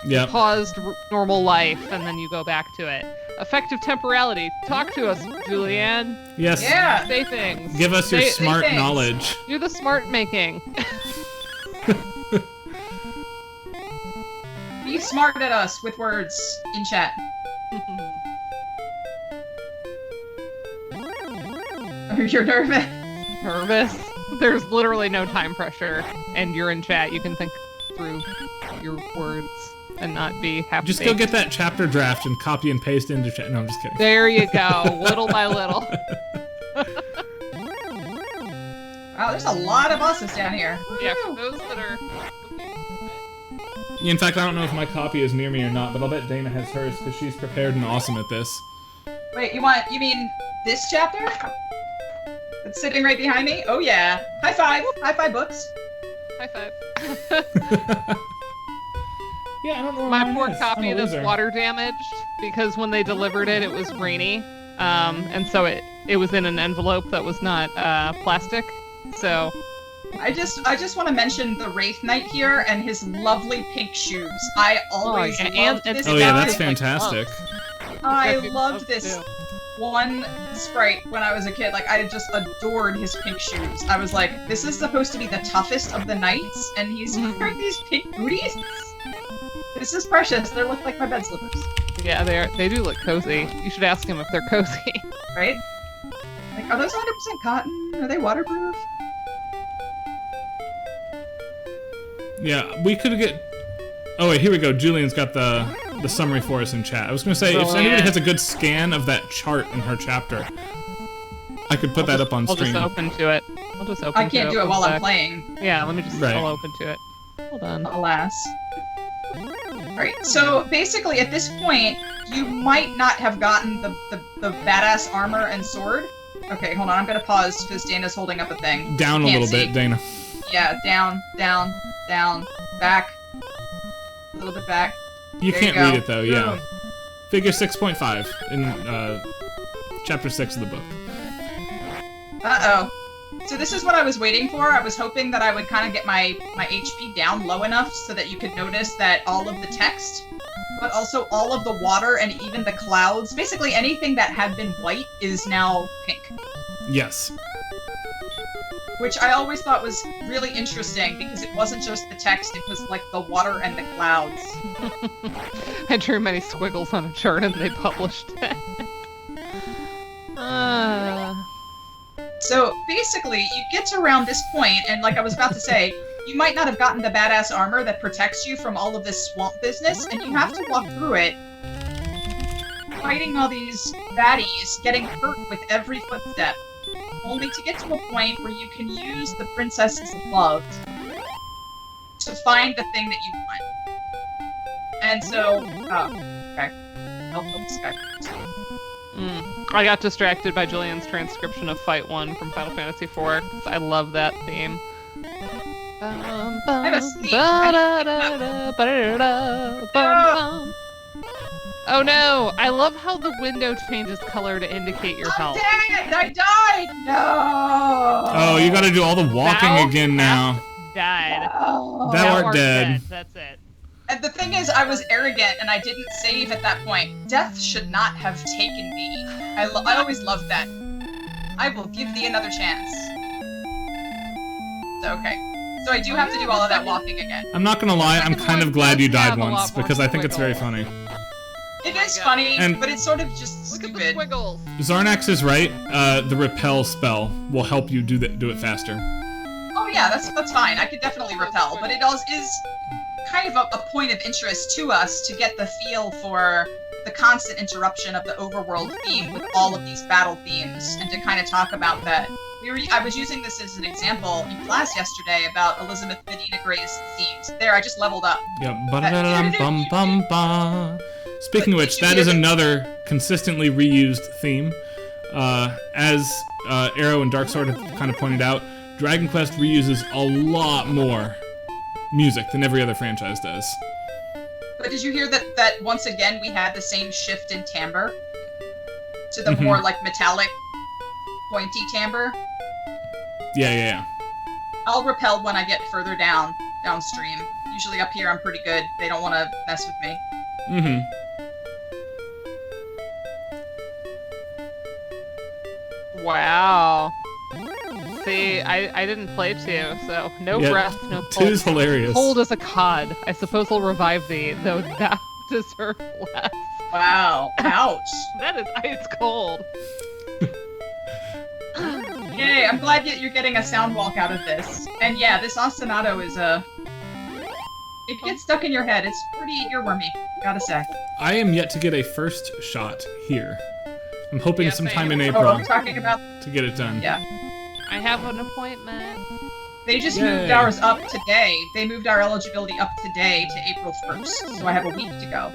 Yeah. Paused normal life, and then you go back to it. Effective temporality. Talk to us, Julianne. Yes. Yeah. Say things. Give us your smart knowledge. Do the smart making. Be smart at us with words in chat. You're nervous. Nervous? There's literally no time pressure, and you're in chat. You can think through your words and not be happy. Just go get that chapter draft and copy and paste into chat. No, I'm just kidding. There you go, little by little. Wow, there's a lot of bosses down here. Yeah, Woo! for those that are. In fact, I don't know if my copy is near me or not, but I'll bet Dana has hers because she's prepared and awesome at this. Wait, you mean this chapter? It's sitting right behind me? Oh yeah. High five! High five books. High five. Yeah, I don't know where My mine poor is. copy I'm a that's loser. water damaged because when they delivered it, it was rainy, and so it was in an envelope that was not plastic. So I just want to mention the Wraith Knight here and his lovely pink shoes. I always yeah, loved and this Oh yeah, guy. that's fantastic. I Exactly. loved Oh, this too. one sprite when I was a kid. Like, I just adored his pink shoes. I was like, this is supposed to be the toughest of the knights, and he's wearing these pink booties? This is precious. They look like my bed slippers, Yeah, they do look cozy. You should ask him if they're cozy. right? Like, are those 100% cotton? Are they waterproof? Yeah, we could get. Oh wait, here we go. Julian's got the summary for us in chat. I was gonna say, if Oh, anybody yeah. has a good scan of that chart in her chapter, I could put that up on I'll stream. just open to it. I'll just open. I can't to do it while I'm One sec. playing. Yeah, let me just. Right. I'll open to it. Hold on. Alas. Alright, so basically at this point, you might not have gotten the badass armor and sword. Okay, hold on, I'm gonna pause because Dana's holding up a thing. Down a Can't little see. bit, Dana. Yeah, down, down, down, back. A little bit back. You There can't you go. read it though. Yeah. Boom. Figure 6.5 in chapter 6 of the book. Uh-oh. So this is what I was waiting for. I was hoping that I would kind of get my HP down low enough so that you could notice that all of the text, but also all of the water and even the clouds, basically anything that had been white is now pink. Yes. Which I always thought was really interesting because it wasn't just the text, it was like the water and the clouds. I drew many squiggles on a chart and they published it. So basically, you get to around this point, and like I was about to say, you might not have gotten the badass armor that protects you from all of this swamp business, and you have to walk through it, fighting all these baddies, getting hurt with every footstep, only to get to a point where you can use the Princess's Love to find the thing that you want. And so, okay. I'll help this guy. I got distracted by Julian's transcription of Fight 1 from Final Fantasy IV, because I love that theme. I'm asleep. Oh no! I love how the window changes color to indicate your I'm health. dead! I died! No! Oh, you gotta do all the walking Thou again now. hast Died. Oh. Thou art art dead. That's it. And the thing is, I was arrogant and I didn't save at that point. Death should not have taken me. I always loved that. I will give thee another chance. So, okay. So I do have to do all of that walking again. I'm not gonna lie, I'm Second kind of one glad you does have died a lot once more because I think it's very squiggles. funny. It my is God. funny, And- but it's sort of just Look at the stupid. squiggles. Zarnax is right. The repel spell will help you do it faster. Oh yeah, that's fine. I could definitely repel, but it also is kind of a point of interest to us to get the feel for the constant interruption of the overworld theme with all of these battle themes, and to kind of talk about that. I was using this as an example in class yesterday about Elizabeth Medina Gray's themes. There, I just leveled up. Yep. Ba-da-da-dum-bum-bum-ba. Speaking of which, Did you that hear is that? another consistently reused theme. As Arrow and Darksword have kind of pointed out, Dragon Quest reuses a lot more music than every other franchise does. But did you hear that once again we had the same shift in timbre to the Mhm. more like metallic, pointy timbre? Yeah. I'll repel when I get further downstream. Usually up here I'm pretty good. They don't want to mess with me. Mm-hmm. Wow. See, I didn't play 2, so no Yeah, breath, no pulse. Two's hilarious. Cold as a cod. I suppose I'll revive thee, though thou deserve less. Wow. Ouch. That is ice cold. Yay, I'm glad you're getting a sound walk out of this. And yeah, this ostinato is it gets stuck in your head. It's pretty earwormy, gotta say. I am yet to get a first shot here. I'm hoping Yeah, sometime same. in Oh, April I'm talking about to get it done. yeah. I have an appointment. They just Yay. moved ours up today. They moved our eligibility up today to April 1st, so I have a week to go.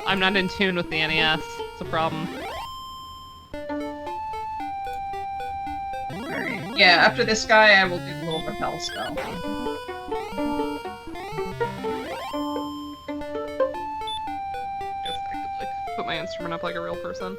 I'm not in tune with the NES. It's a problem. Alright. Yeah, after this guy, I will do the little repel spell. Guess I could, like, put my instrument up like a real person.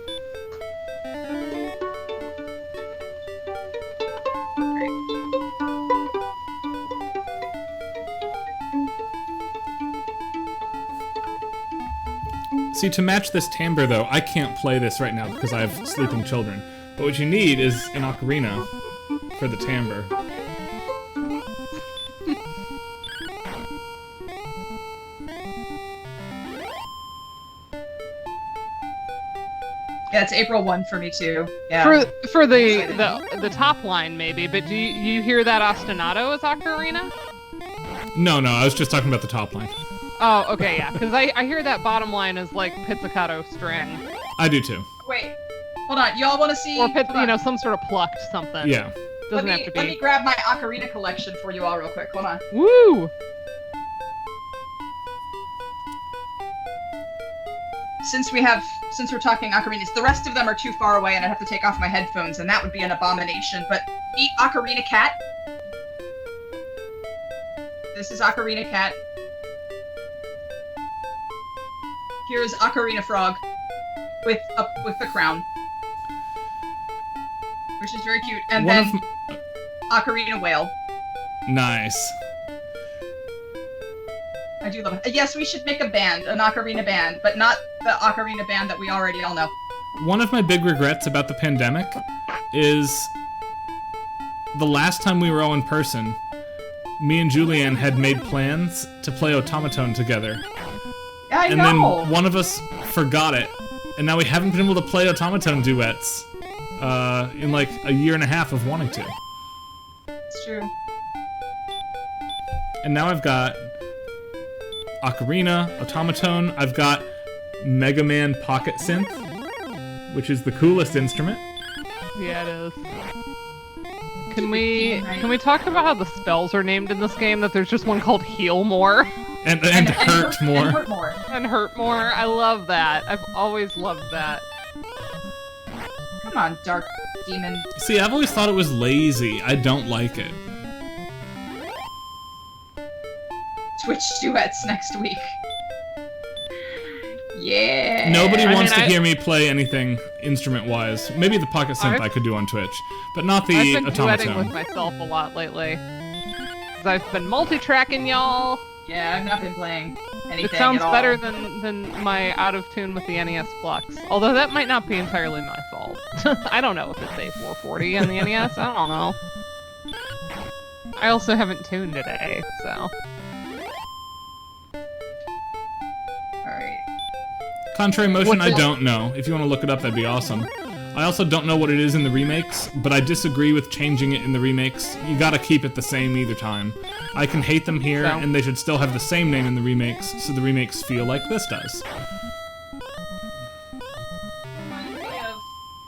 See, to match this timbre, though, I can't play this right now because I have sleeping children. But what you need is an ocarina for the timbre. Yeah, it's April 1 for me too. Yeah. For the top line maybe, but do you hear that ostinato as ocarina? No, I was just talking about the top line. Oh, okay, yeah, because I hear that bottom line is like pizzicato string. I do too. Wait, hold on. Y'all want to see? Or hold on. some sort of plucked something. Yeah. Doesn't have to be. Let me grab my ocarina collection for you all real quick. Hold on. Woo! Since we're talking ocarinas, the rest of them are too far away and I'd have to take off my headphones and that would be an abomination, but meet Ocarina Cat. This is Ocarina Cat. Here's Ocarina Frog with the crown. Which is very cute. And One then Ocarina Whale. Nice. I do love it. Yes, we should make a band, an ocarina band, but not the ocarina band that we already all know. One of my big regrets about the pandemic is the last time we were all in person, me and Julianne had made plans to play Automaton together. I And know! then one of us forgot it, and now we haven't been able to play Automaton duets in like a year and a half of wanting to. It's true. And now I've got Ocarina, Automaton, I've got Mega Man Pocket Synth, which is the coolest instrument. Yeah, it is. Can we talk about how the spells are named in this game? That there's just one called Heal More And Hurt More. And hurt more. and Hurt More. I love that. I've always loved that. Come on, Dark Demon. See, I've always thought it was lazy. I don't like it. Twitch duets next week. Yeah. Nobody wants to I- hear me play anything instrument-wise. Maybe the Pocket Synth I could do on Twitch, but not the I've been duetting with Automaton. myself a lot lately. 'Cause I've been multi-tracking y'all. Yeah, I've not been playing anything It sounds at all. better than my out of tune with the NES Flux. Although that might not be entirely my fault. I don't know if it's A440 on the NES. I don't know. I also haven't tuned today, so. Alright. Contrary Motion, What's I it- don't know. If you want to look it up, that'd be awesome. I also don't know what it is in the remakes, but I disagree with changing it in the remakes. You gotta keep it the same either time. I can hate them here, So? and they should still have the same name in the remakes, so the remakes feel like this does.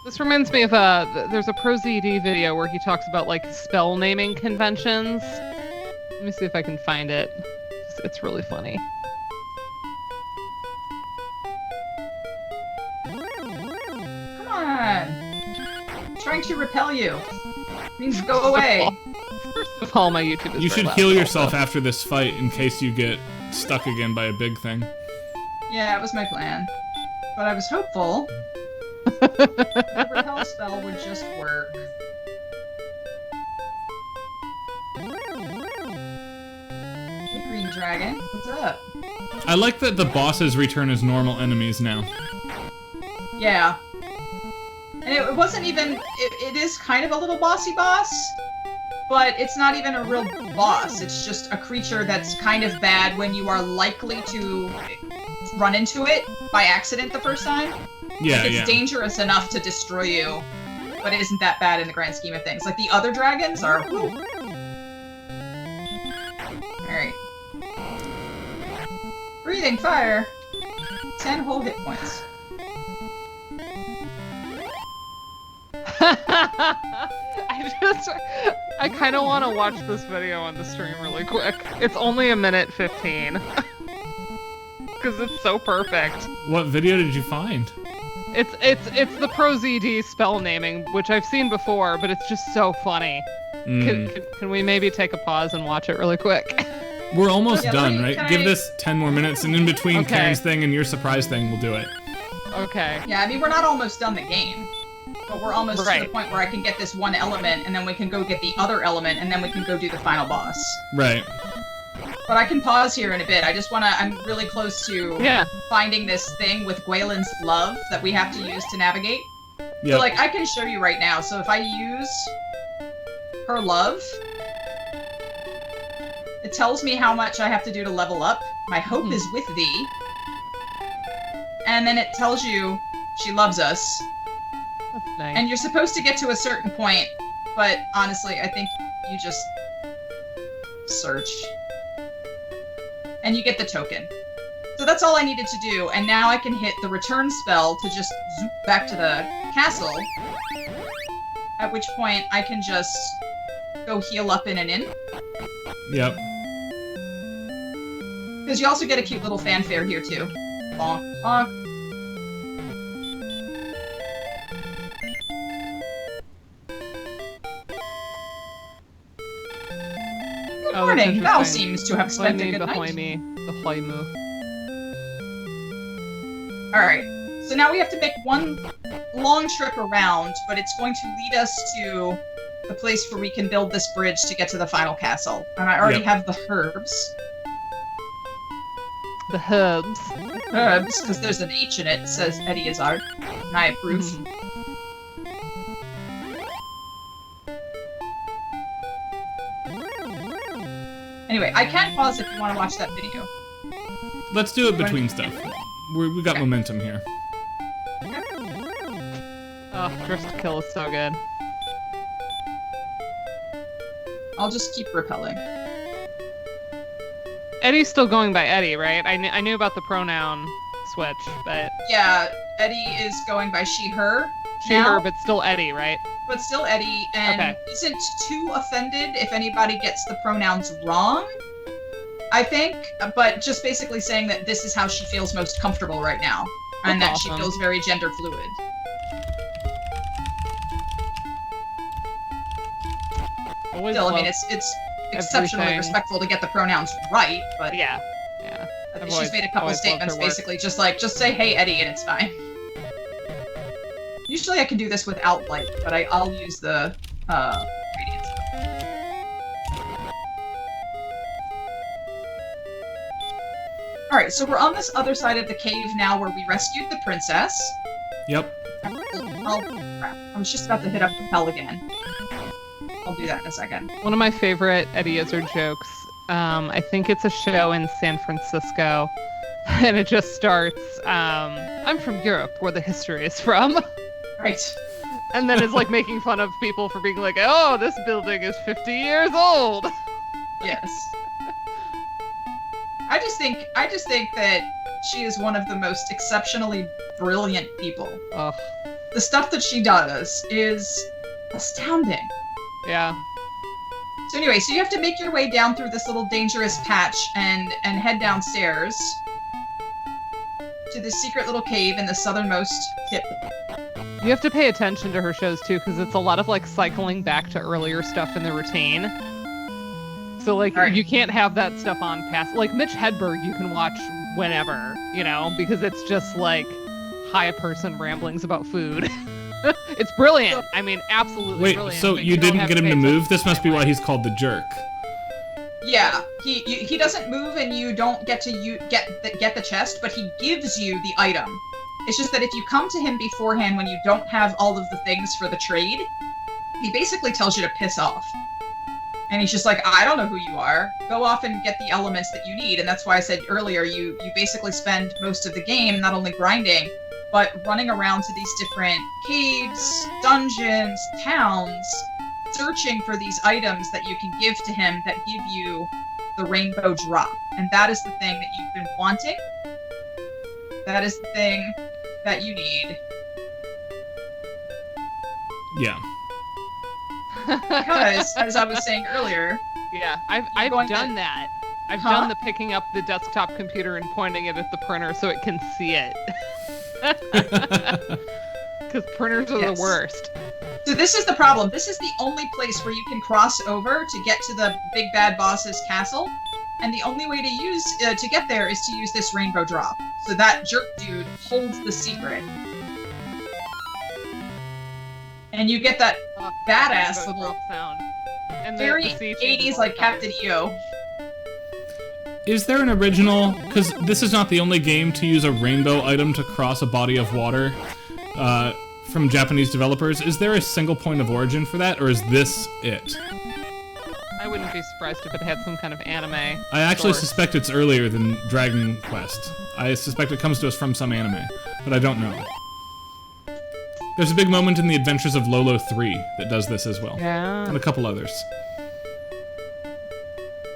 This reminds me of there's a ProZD video where he talks about like spell naming conventions. Let me see if I can find it. It's really funny. Come on. I'm trying to repel you. It means go away. First of all, my YouTube is You very should loud heal also. yourself after this fight in case you get stuck again by a big thing. Yeah, it was my plan. But I was hopeful the repel spell would just work. Hey, Green Dragon. What's up? I like that the bosses return as normal enemies now. Yeah. And it wasn't even... It is kind of a little bossy boss, but it's not even a real boss. It's just a creature that's kind of bad when you are likely to run into it by accident the first time. Yeah, It's yeah. dangerous enough to destroy you, but it isn't that bad in the grand scheme of things. Like, the other dragons are... whew. Alright. Breathing fire. 10 whole hit points. I kind of want to watch this video on the stream really quick. It's only 1:15. Because it's so perfect. What video did you find? It's the Pro ZD spell naming, which I've seen before, but it's just so funny. Can we maybe take a pause and watch it really quick? We're almost Yeah, done, right? Give this 10 more minutes, and in between Okay. Karen's thing and your surprise thing, we'll do it. Okay. Yeah, I mean, we're not almost done the game. But we're almost to Right. the point where I can get this one element, and then we can go get the other element, and then we can go do the final boss. Right. But I can pause here in a bit. I just wanna... I'm really close to Yeah. finding this thing with Gwaelin's love that we have to use to navigate. Yep. So, like, I can show you right now. So if I use her love, it tells me how much I have to do to level up. My hope is with thee. And then it tells you she loves us. That's nice. And you're supposed to get to a certain point, but honestly, I think you just search. And you get the token. So that's all I needed to do, and now I can hit the return spell to just zoop back to the castle. At which point, I can just go heal up in an inn. Yep. Because you also get a cute little fanfare here, too. Bonk, bonk. Good Oh, that's morning. Val interesting. seems to have spent a Behind good night. me, the Hoimu. Alright, so now we have to make one long trip around, but it's going to lead us to the place where we can build this bridge to get to the final castle. And I already Yep. have the herbs. The herbs. Herbs, because there's an H in it, says Eddie Izzard, and I approve. Anyway, I can pause if you want to watch that video. Let's do it between stuff. We got Okay. momentum here. Oh, Drift to Kill is so good. I'll just keep repelling. Eddie's still going by Eddie, right? I knew about the pronoun switch, but Yeah, Eddie is going by she, her. she, now. her, but still Eddie, right? But still Eddie, and Okay. isn't too offended if anybody gets the pronouns wrong, I think, but just basically saying that this is how she feels most comfortable right now, and that That's she awesome. feels very gender fluid. Always Still, I mean, love- it's exceptionally everything. respectful to get the pronouns right, but yeah. I've always- she's made a couple always loved statements her work. basically just say, hey, Eddie, and it's fine. Usually I can do this without light, but I'll use the, radiance. Alright, so we're on this other side of the cave now where we rescued the princess. Yep. Oh, crap. I was just about to hit up the bell again. I'll do that in a second. One of my favorite Eddie Izzard jokes. I think it's a show in San Francisco, and it just starts. I'm from Europe, where the history is from, Right. and then it's like making fun of people for being like, "Oh, this building is 50 years old." Yes. I just think that she is one of the most exceptionally brilliant people. Ugh. The stuff that she does is astounding. Yeah. So anyway, so you have to make your way down through this little dangerous patch and head downstairs to this secret little cave in the southernmost tip. You have to pay attention to her shows too, because it's a lot of like cycling back to earlier stuff in the routine. So like Right. you can't have that stuff on past. Like Mitch Hedberg, you can watch whenever, you know, because it's just like high person ramblings about food. It's brilliant. I mean, absolutely Wait, brilliant. so but you don't didn't have get him pay to attention move? This must be why he's called the jerk. Yeah, he doesn't move and you don't get to get the chest, but he gives you the item. It's just that if you come to him beforehand when you don't have all of the things for the trade, he basically tells you to piss off. And he's just like, I don't know who you are. Go off and get the elements that you need. And that's why I said earlier, you basically spend most of the game not only grinding, but running around to these different caves, dungeons, towns, searching for these items that you can give to him that give you the rainbow drop. And that is the thing that you've been wanting. That is the thing that you need. Yeah. Because, as I was saying earlier, Yeah, I've going done to- that. I've Huh? done the picking up the desktop computer and pointing it at the printer so it can see it. Because printers are Yes. the worst. so this is the problem. This is the only place where you can cross over to get to the big bad boss's castle, and the only way to get there is to use this rainbow drop. So that jerk dude holds the secret, and you get that Oh, badass rainbow little, drop sound. And very the sea changes 80s all like the time. Captain EO. Is there an original? Because this is not the only game to use a rainbow item to cross a body of water from Japanese developers. Is there a single point of origin for that, or is this it? I wouldn't be surprised if it had some kind of anime. I actually source. suspect it's earlier than Dragon Quest. I suspect it comes to us from some anime, but I don't know. There's a big moment in the Adventures of Lolo 3 that does this as well. Yeah. And a couple others.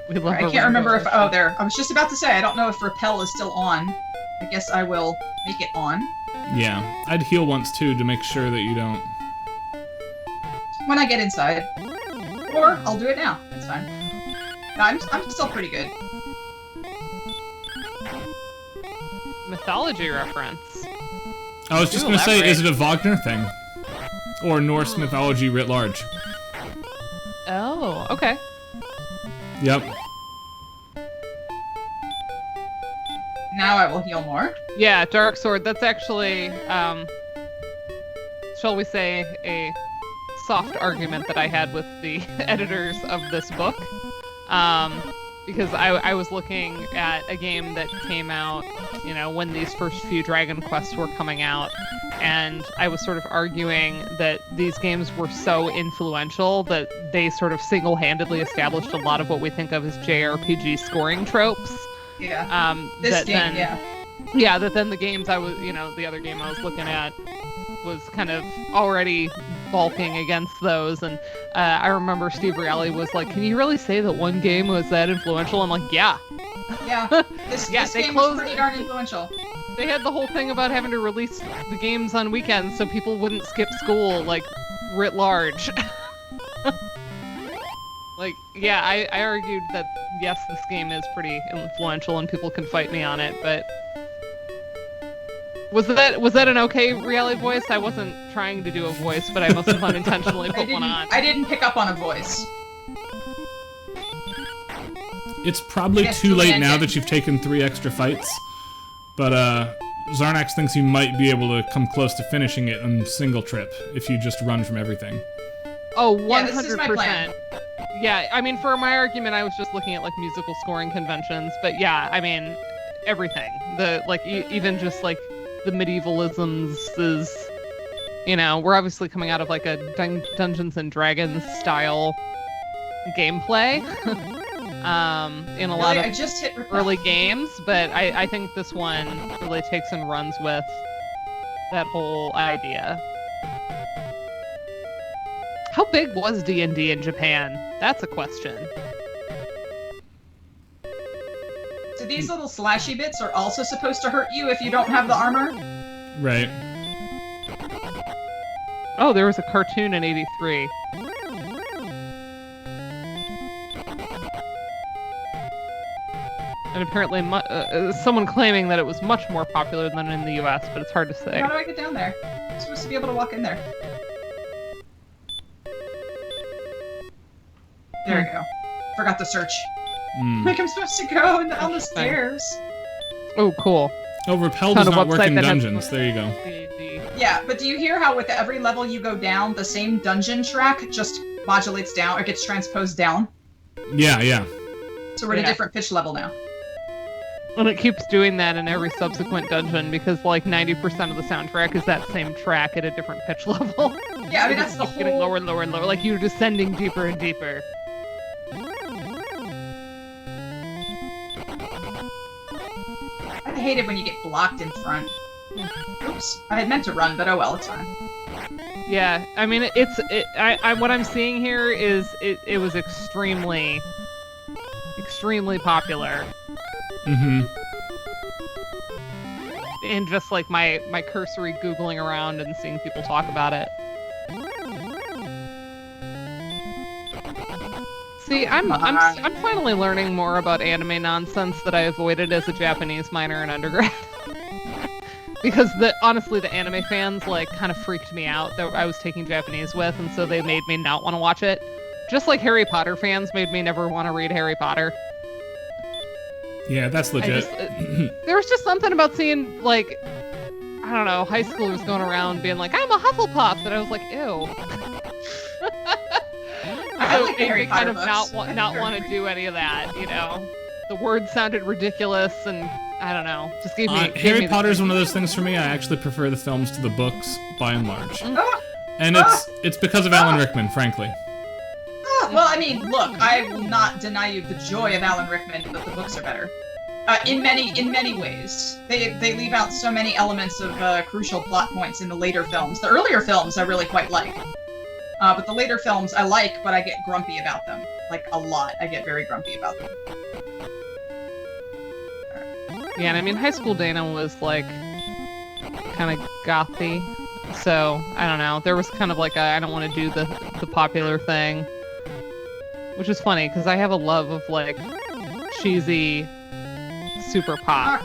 We love I a can't remember if... rainbow. Oh, there. I was just about to say, I don't know if Repel is still on. I guess I will make it on. Yeah. I'd heal once too to make sure that you don't... When I get inside. Or, I'll do it now. That's fine. No, I'm still pretty good. Mythology reference. I was just Do gonna say, elaborate. is it a Wagner thing? Or Norse mythology writ large? Oh, okay. Yep. Now I will heal more. Yeah, Dark Sword. That's actually, shall we say, a soft argument that I had with the editors of this book. Because I was looking at a game that came out, you know, when these first few Dragon Quests were coming out, and I was sort of arguing that these games were so influential that they sort of single-handedly established a lot of what we think of as JRPG scoring tropes. Yeah. This That game, then, yeah. Yeah, that then the games I was, you know, the other game I was looking at was kind of already balking against those. And I remember Steve Reale was like, "Can you really say that one game was that influential?" I'm like, "Yeah." Yeah. This Yeah, this they game closed- was pretty darn influential. They had the whole thing about having to release the games on weekends so people wouldn't skip school, like, writ large. Like, yeah, I argued that, yes, this game is pretty influential and people can fight me on it, but... Was that an okay Reale voice? I wasn't trying to do a voice, but I must have unintentionally put one on. I didn't pick up on a voice. It's probably Yes, too late now Julian. that you've taken 3 extra fights, but Zarnax thinks you might be able to come close to finishing it in single trip if you just run from everything. Oh, Yeah, this is my 100%. plan. Yeah, I mean, for my argument, I was just looking at, like, musical scoring conventions, but yeah, I mean, everything. Even just, like, the medievalisms is, you know, we're obviously coming out of, like, a Dungeons and Dragons style gameplay, in a lot Really, I of just hit repel. early games, but I think this one really takes and runs with that whole idea. How big was D&D in Japan? That's a question. So these little slashy bits are also supposed to hurt you if you don't have the armor? Right. Oh, there was a cartoon in '83. And apparently, someone claiming that it was much more popular than in the US, but it's hard to say. How do I get down there? I'm supposed to be able to walk in there. There we go. Forgot to search. Mm. Like I'm supposed to go down the Interesting. stairs. Oh, cool. Oh, Repel Found does a not work website in that has- dungeons. There you go. Yeah, but do you hear how with every level you go down, the same dungeon track just modulates down or gets transposed down? Yeah, yeah. So we're at a Yeah. different pitch level now. And it keeps doing that in every subsequent dungeon because, like, 90% of the soundtrack is that same track at a different pitch level. Yeah, I mean that's the Keeps getting whole. lower and lower and lower, like you're descending deeper and deeper. I hate it when you get blocked in front. Oops, I had meant to run, but oh well, it's fine. Yeah, I mean, what I'm seeing here is it was extremely popular. Mm-hmm. And just like my cursory Googling around and seeing people talk about it. See, I'm finally learning more about anime nonsense that I avoided as a Japanese minor in undergrad. Because honestly, the anime fans like kind of freaked me out that I was taking Japanese with, and so they made me not want to watch it. Just like Harry Potter fans made me never want to read Harry Potter. Yeah, that's legit. There was just something about seeing, like, I don't know, high schoolers going around being like, I'm a Hufflepuff, and I was like, ew. I like the Harry kind Potter of books. not want to do any of that, you know. The words sounded ridiculous, and I don't know, just gave me. Harry Potter is one of those things for me. I actually prefer the films to the books by and large, and it's because of Alan Rickman, frankly. Well, I mean, look, I will not deny you the joy of Alan Rickman, but the books are better. In many ways. They leave out so many elements of crucial plot points in the later films. The earlier films I really quite like. But the later films I like, but I get grumpy about them. Like, a lot. I get very grumpy about them. Yeah, and I mean, High School Dana was, like, kind of gothy. So, I don't know. There was kind of like I don't want to do the popular thing. Which is funny, because I have a love of, like, cheesy super pop.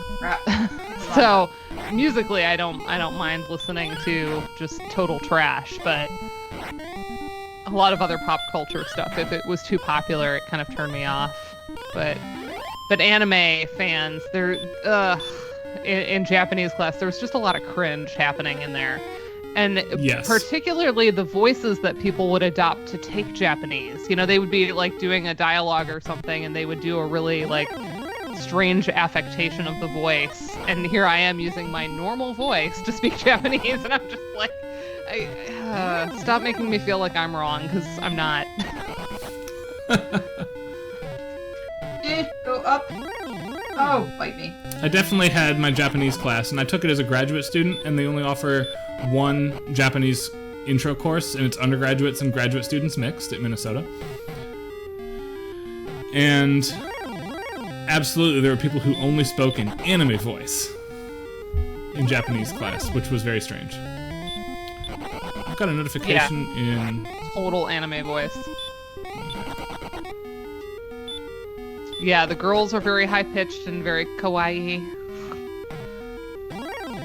So, musically, I don't mind listening to just total trash, but a lot of other pop culture stuff, if it was too popular, it kind of turned me off. But anime fans, they're in Japanese class, there was just a lot of cringe happening in there. And yes. Particularly the voices that people would adopt to take Japanese. You know, they would be like doing a dialogue or something, and they would do a really like strange affectation of the voice. And here I am using my normal voice to speak Japanese, and I'm just like, stop making me feel like I'm wrong, because I'm not. Go up. Oh, bite me. I definitely had my Japanese class, and I took it as a graduate student, and they only offer one Japanese intro course, and it's undergraduates and graduate students mixed at Minnesota. And absolutely, there were people who only spoke in anime voice in Japanese class, which was very strange. I've got a notification in... Total anime voice. Yeah, the girls are very high-pitched and very kawaii.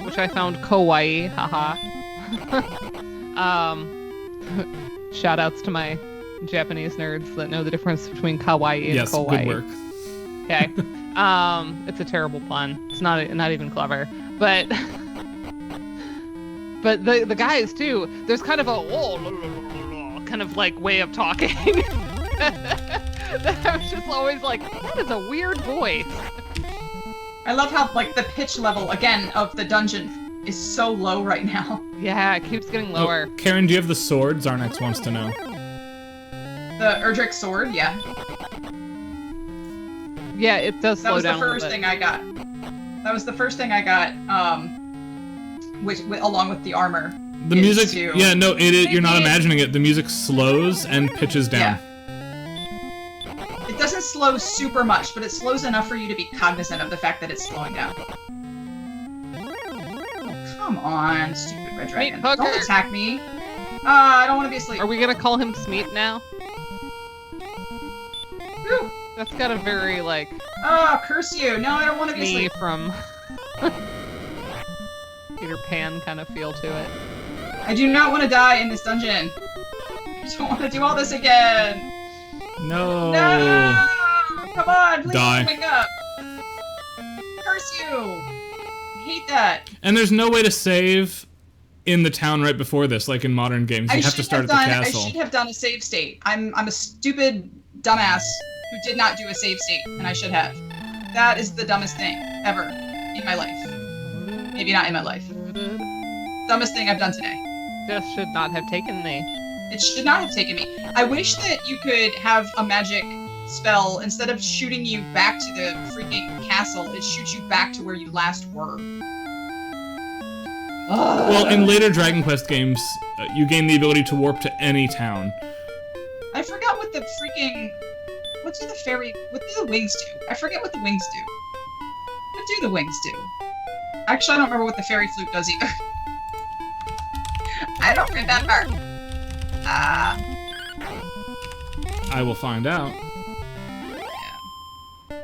Which I found kawaii, haha. Shoutouts to my Japanese nerds that know the difference between kawaii and kawaii. Yes, good work. Okay. It's a terrible pun. It's not even clever. But the guys too, there's kind of a kind of like way of talking. I was just always like, that is a weird voice. I love how, like, the pitch level, again, of the dungeon is so low right now. Yeah, it keeps getting lower. Oh, Karen, do you have the sword? Zarnex wants to know. The Erdrick sword, yeah. Yeah, it does slow down. That was the first thing I got. That was the first thing I got, along with the armor. The music, yeah, no, you're not imagining it. The music slows and pitches down. Yeah. It doesn't slow super much, but it slows enough for you to be cognizant of the fact that it's slowing down. Oh, come on, stupid red dragon. Don't attack me. I don't want to be asleep. Are we gonna call him Smeet now? Ooh. That's got a very, like... Oh, curse you. No, I don't want to be asleep. from Peter Pan kind of feel to it. I do not want to die in this dungeon. I don't want to do all this again. No. No! Come on, please Die. wake up. Curse you. I hate that. And there's no way to save in the town right before this, like in modern games. You have to start at the castle. I should have done a save state. I'm a stupid dumbass who did not do a save state, and I should have. That is the dumbest thing ever in my life. Maybe not in my life. Dumbest thing I've done today. This should not have taken me. It should not have taken me. I wish that you could have a magic spell, instead of shooting you back to the freaking castle, it shoots you back to where you last were. Well, in later Dragon Quest games, you gain the ability to warp to any town. I forgot what the freaking... What do the wings do? I forget what the wings do. What do the wings do? Actually, I don't remember what the fairy flute does either. I don't remember. Ah. I will find out. Yeah. It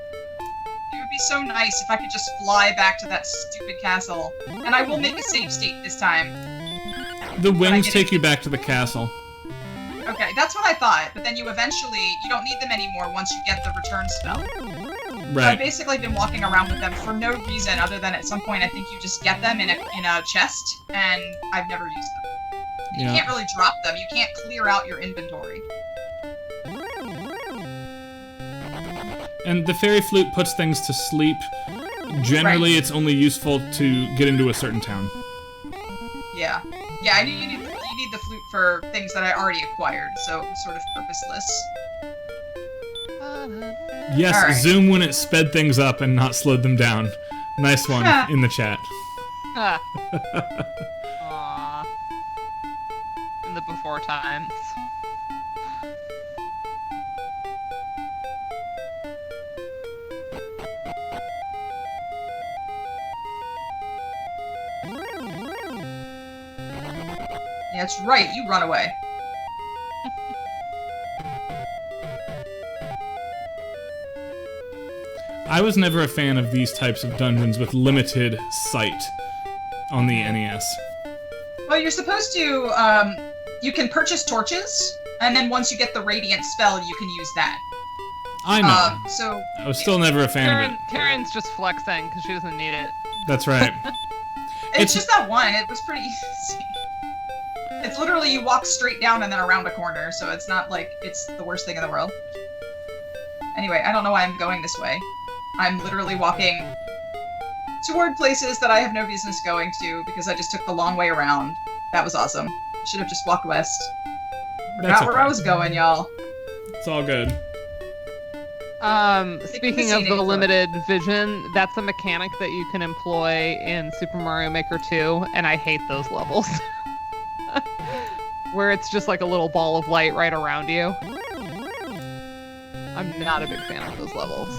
would be so nice if I could just fly back to that stupid castle. And I will make a save state this time. The wings take you back to the castle. Okay, that's what I thought, but then you don't need them anymore once you get the return spell. Right. So I've basically been walking around with them for no reason other than at some point I think you just get them in a chest, and I've never used them. You can't really drop them, you can't clear out your inventory. And the fairy flute puts things to sleep. Generally, it's only useful to get into a certain town. Yeah. Yeah, I knew you need the flute for things that I already acquired, so it was sort of purposeless. Yes, All right. zoom when it sped things up and not slowed them down. Nice one in the chat. Aww. In the before times. Yeah, that's right, you run away. I was never a fan of these types of dungeons with limited sight on the NES. Well, you're supposed to, you can purchase torches, and then once you get the radiant spell, you can use that. I know. So I was still never a fan of it. Karen's just flexing because she doesn't need it. That's right. it's just that one, it was pretty easy. It's literally you walk straight down and then around a corner, so it's not like it's the worst thing in the world. Anyway, I don't know why I'm going this way. I'm literally walking toward places that I have no business going to because I just took the long way around. That was awesome. Should have just walked west. Forgot where I was going, y'all. It's all good. Speaking of the limited vision, that's a mechanic that you can employ in Super Mario Maker 2, and I hate those levels. Where it's just like a little ball of light right around you. I'm not a big fan of those levels.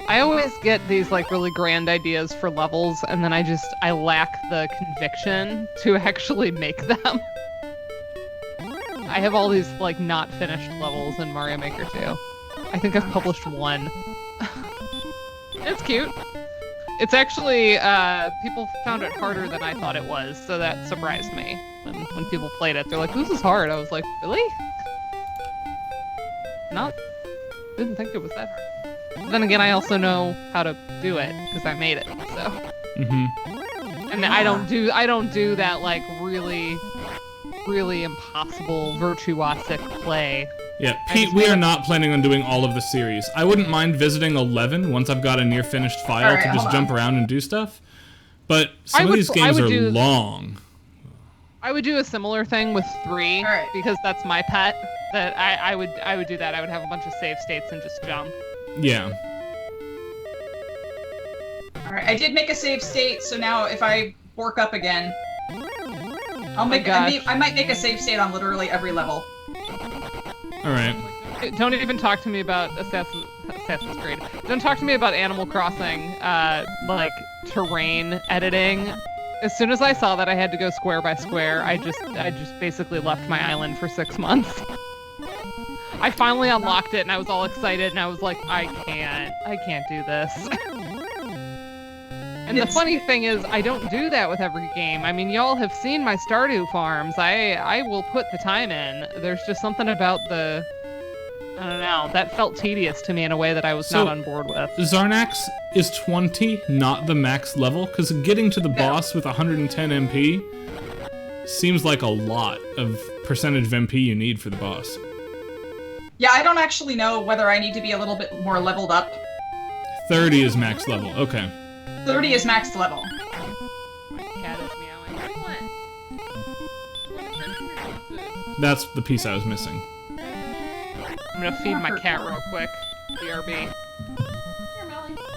I always get these like really grand ideas for levels, and then I lack the conviction to actually make them. I have all these like not finished levels in Mario Maker 2. I think I've published one. It's cute. It's actually, people found it harder than I thought it was, so that surprised me. When people played it, they're like, this is hard. I was like, really? Didn't think it was that hard. But then again, I also know how to do it, because I made it, so. Mm-hmm. And I don't do that, like, really, really impossible virtuosic play. Yeah, Pete, we are not planning on doing all of the series. I wouldn't mind visiting 11 once I've got a near-finished file to just jump around and do stuff. But some of these games are long. I would do a similar thing with 3, because that's my pet. That I would do that. I would have a bunch of save states and just jump. Yeah. Alright, I did make a save state, so now if I bork up again, I might make a save state on literally every level. Alright. Don't even talk to me about Assassin's Creed. Don't talk to me about Animal Crossing, like, terrain editing. As soon as I saw that I had to go square by square, I just basically left my island for 6 months. I finally unlocked it and I was all excited and I was like, I can't do this. And the funny thing is, I don't do that with every game. I mean, y'all have seen my Stardew farms. I will put the time in. There's just something about I don't know, that felt tedious to me in a way that I was not on board with. Zarnax is 20, not the max level, because getting to the boss with 110 MP seems like a lot of percentage of MP you need for the boss. Yeah, I don't actually know whether I need to be a little bit more leveled up. 30 is max level, okay. 30 is max level. My cat is meowing. What do you want? That's the piece I was missing. I'm gonna feed my cat real quick. BRB.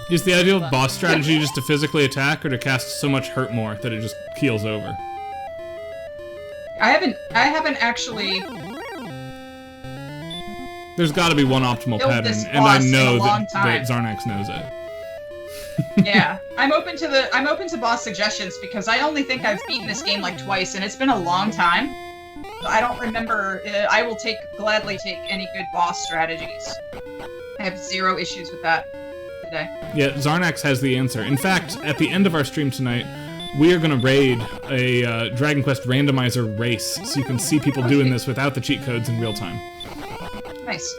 Is the ideal boss strategy just to physically attack or to cast so much hurt more that it just keels over? I haven't actually... There's gotta be one optimal pattern, and I know that Zarnax knows it. Yeah, I'm open to boss suggestions because I only think I've beaten this game like twice, and it's been a long time. So I don't remember. I will gladly take any good boss strategies. I have zero issues with that today. Yeah, Zarnax has the answer. In fact, at the end of our stream tonight, we are going to raid a Dragon Quest randomizer race, so you can see people doing this without the cheat codes in real time. Nice.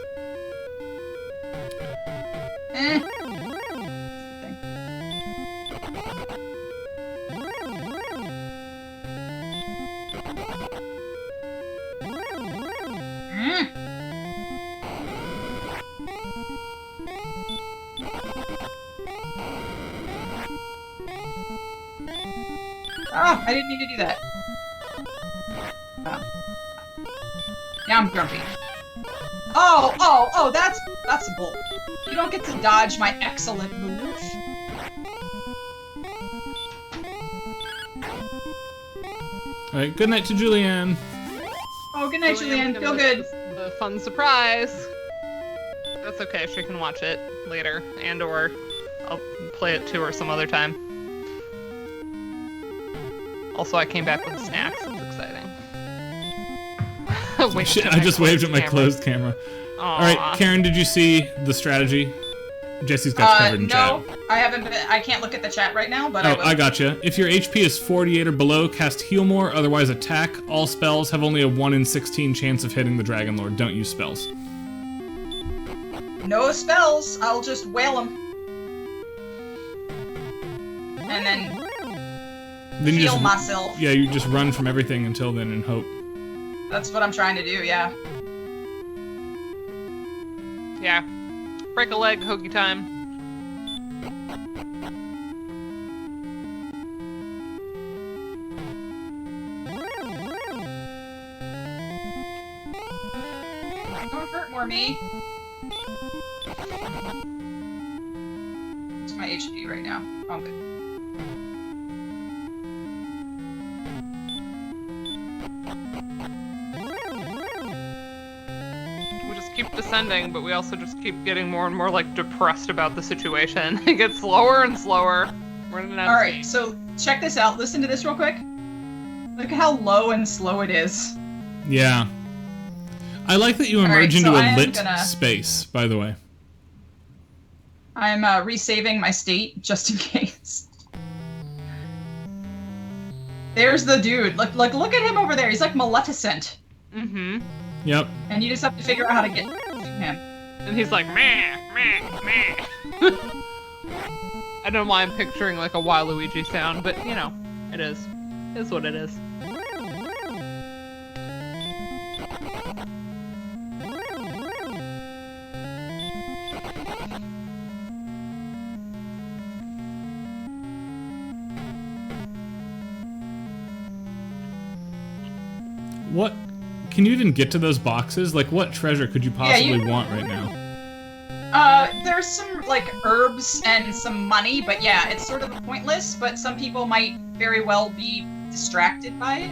Oh, I didn't mean to do that. Oh. Now I'm grumpy. Oh, that's a bull. You don't get to dodge my excellent move. Alright, good night to Julianne. Oh, good night, Julianne. Feel good. The fun surprise. That's okay, she can watch it later, and/or I'll play it to her some other time. Also, I came back with snacks. It's exciting. Shit, I just waved at my closed camera. Alright, Karen, did you see the strategy? Jesse's got covered in chat. No, I haven't been. I can't look at the chat right now, but I gotcha. If your HP is 48 or below, cast Heal More, otherwise attack. All spells have only a 1 in 16 chance of hitting the Dragon Lord. Don't use spells. No spells. I'll just wail them. And then you heal just, myself. Yeah, you just run from everything until then and hope. That's what I'm trying to do, yeah. Yeah. Break a leg, Hoagie time. Don't hurt more me. What's my HP right now? Oh, I'm good. Keep descending, but we also just keep getting more and more like depressed about the situation. It gets slower and slower. We're running out of Alright, so check this out. Listen to this real quick. Look at how low and slow it is. Yeah. I like that you emerge into a lit space, by the way. I'm resaving my state just in case. There's the dude. Look at him over there. He's like Maleficent. Mm-hmm. Yep. And you just have to figure out how to get to him. And he's like, meh, meh, meh. I don't know why I'm picturing like a Waluigi sound, but you know, it is. It is what it is. What? Can you even get to those boxes? Like, what treasure could you possibly want right now? There's some, like, herbs and some money, but yeah, it's sort of pointless, but some people might very well be distracted by it.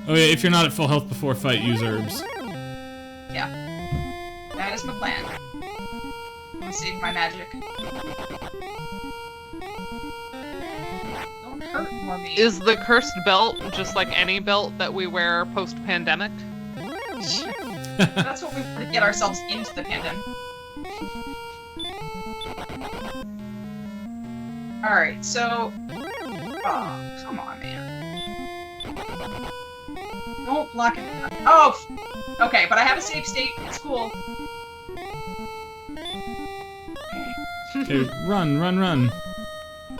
Oh yeah, if you're not at full health before fight, use herbs. Yeah. That is my plan. I'm gonna save my magic. Don't hurt more me. Is the cursed belt just like any belt that we wear post-pandemic? That's what we want to get ourselves into the pandemic. Alright, so... Oh, come on, man. Don't block it. Oh! Okay, but I have a safe state. It's cool. Okay, run.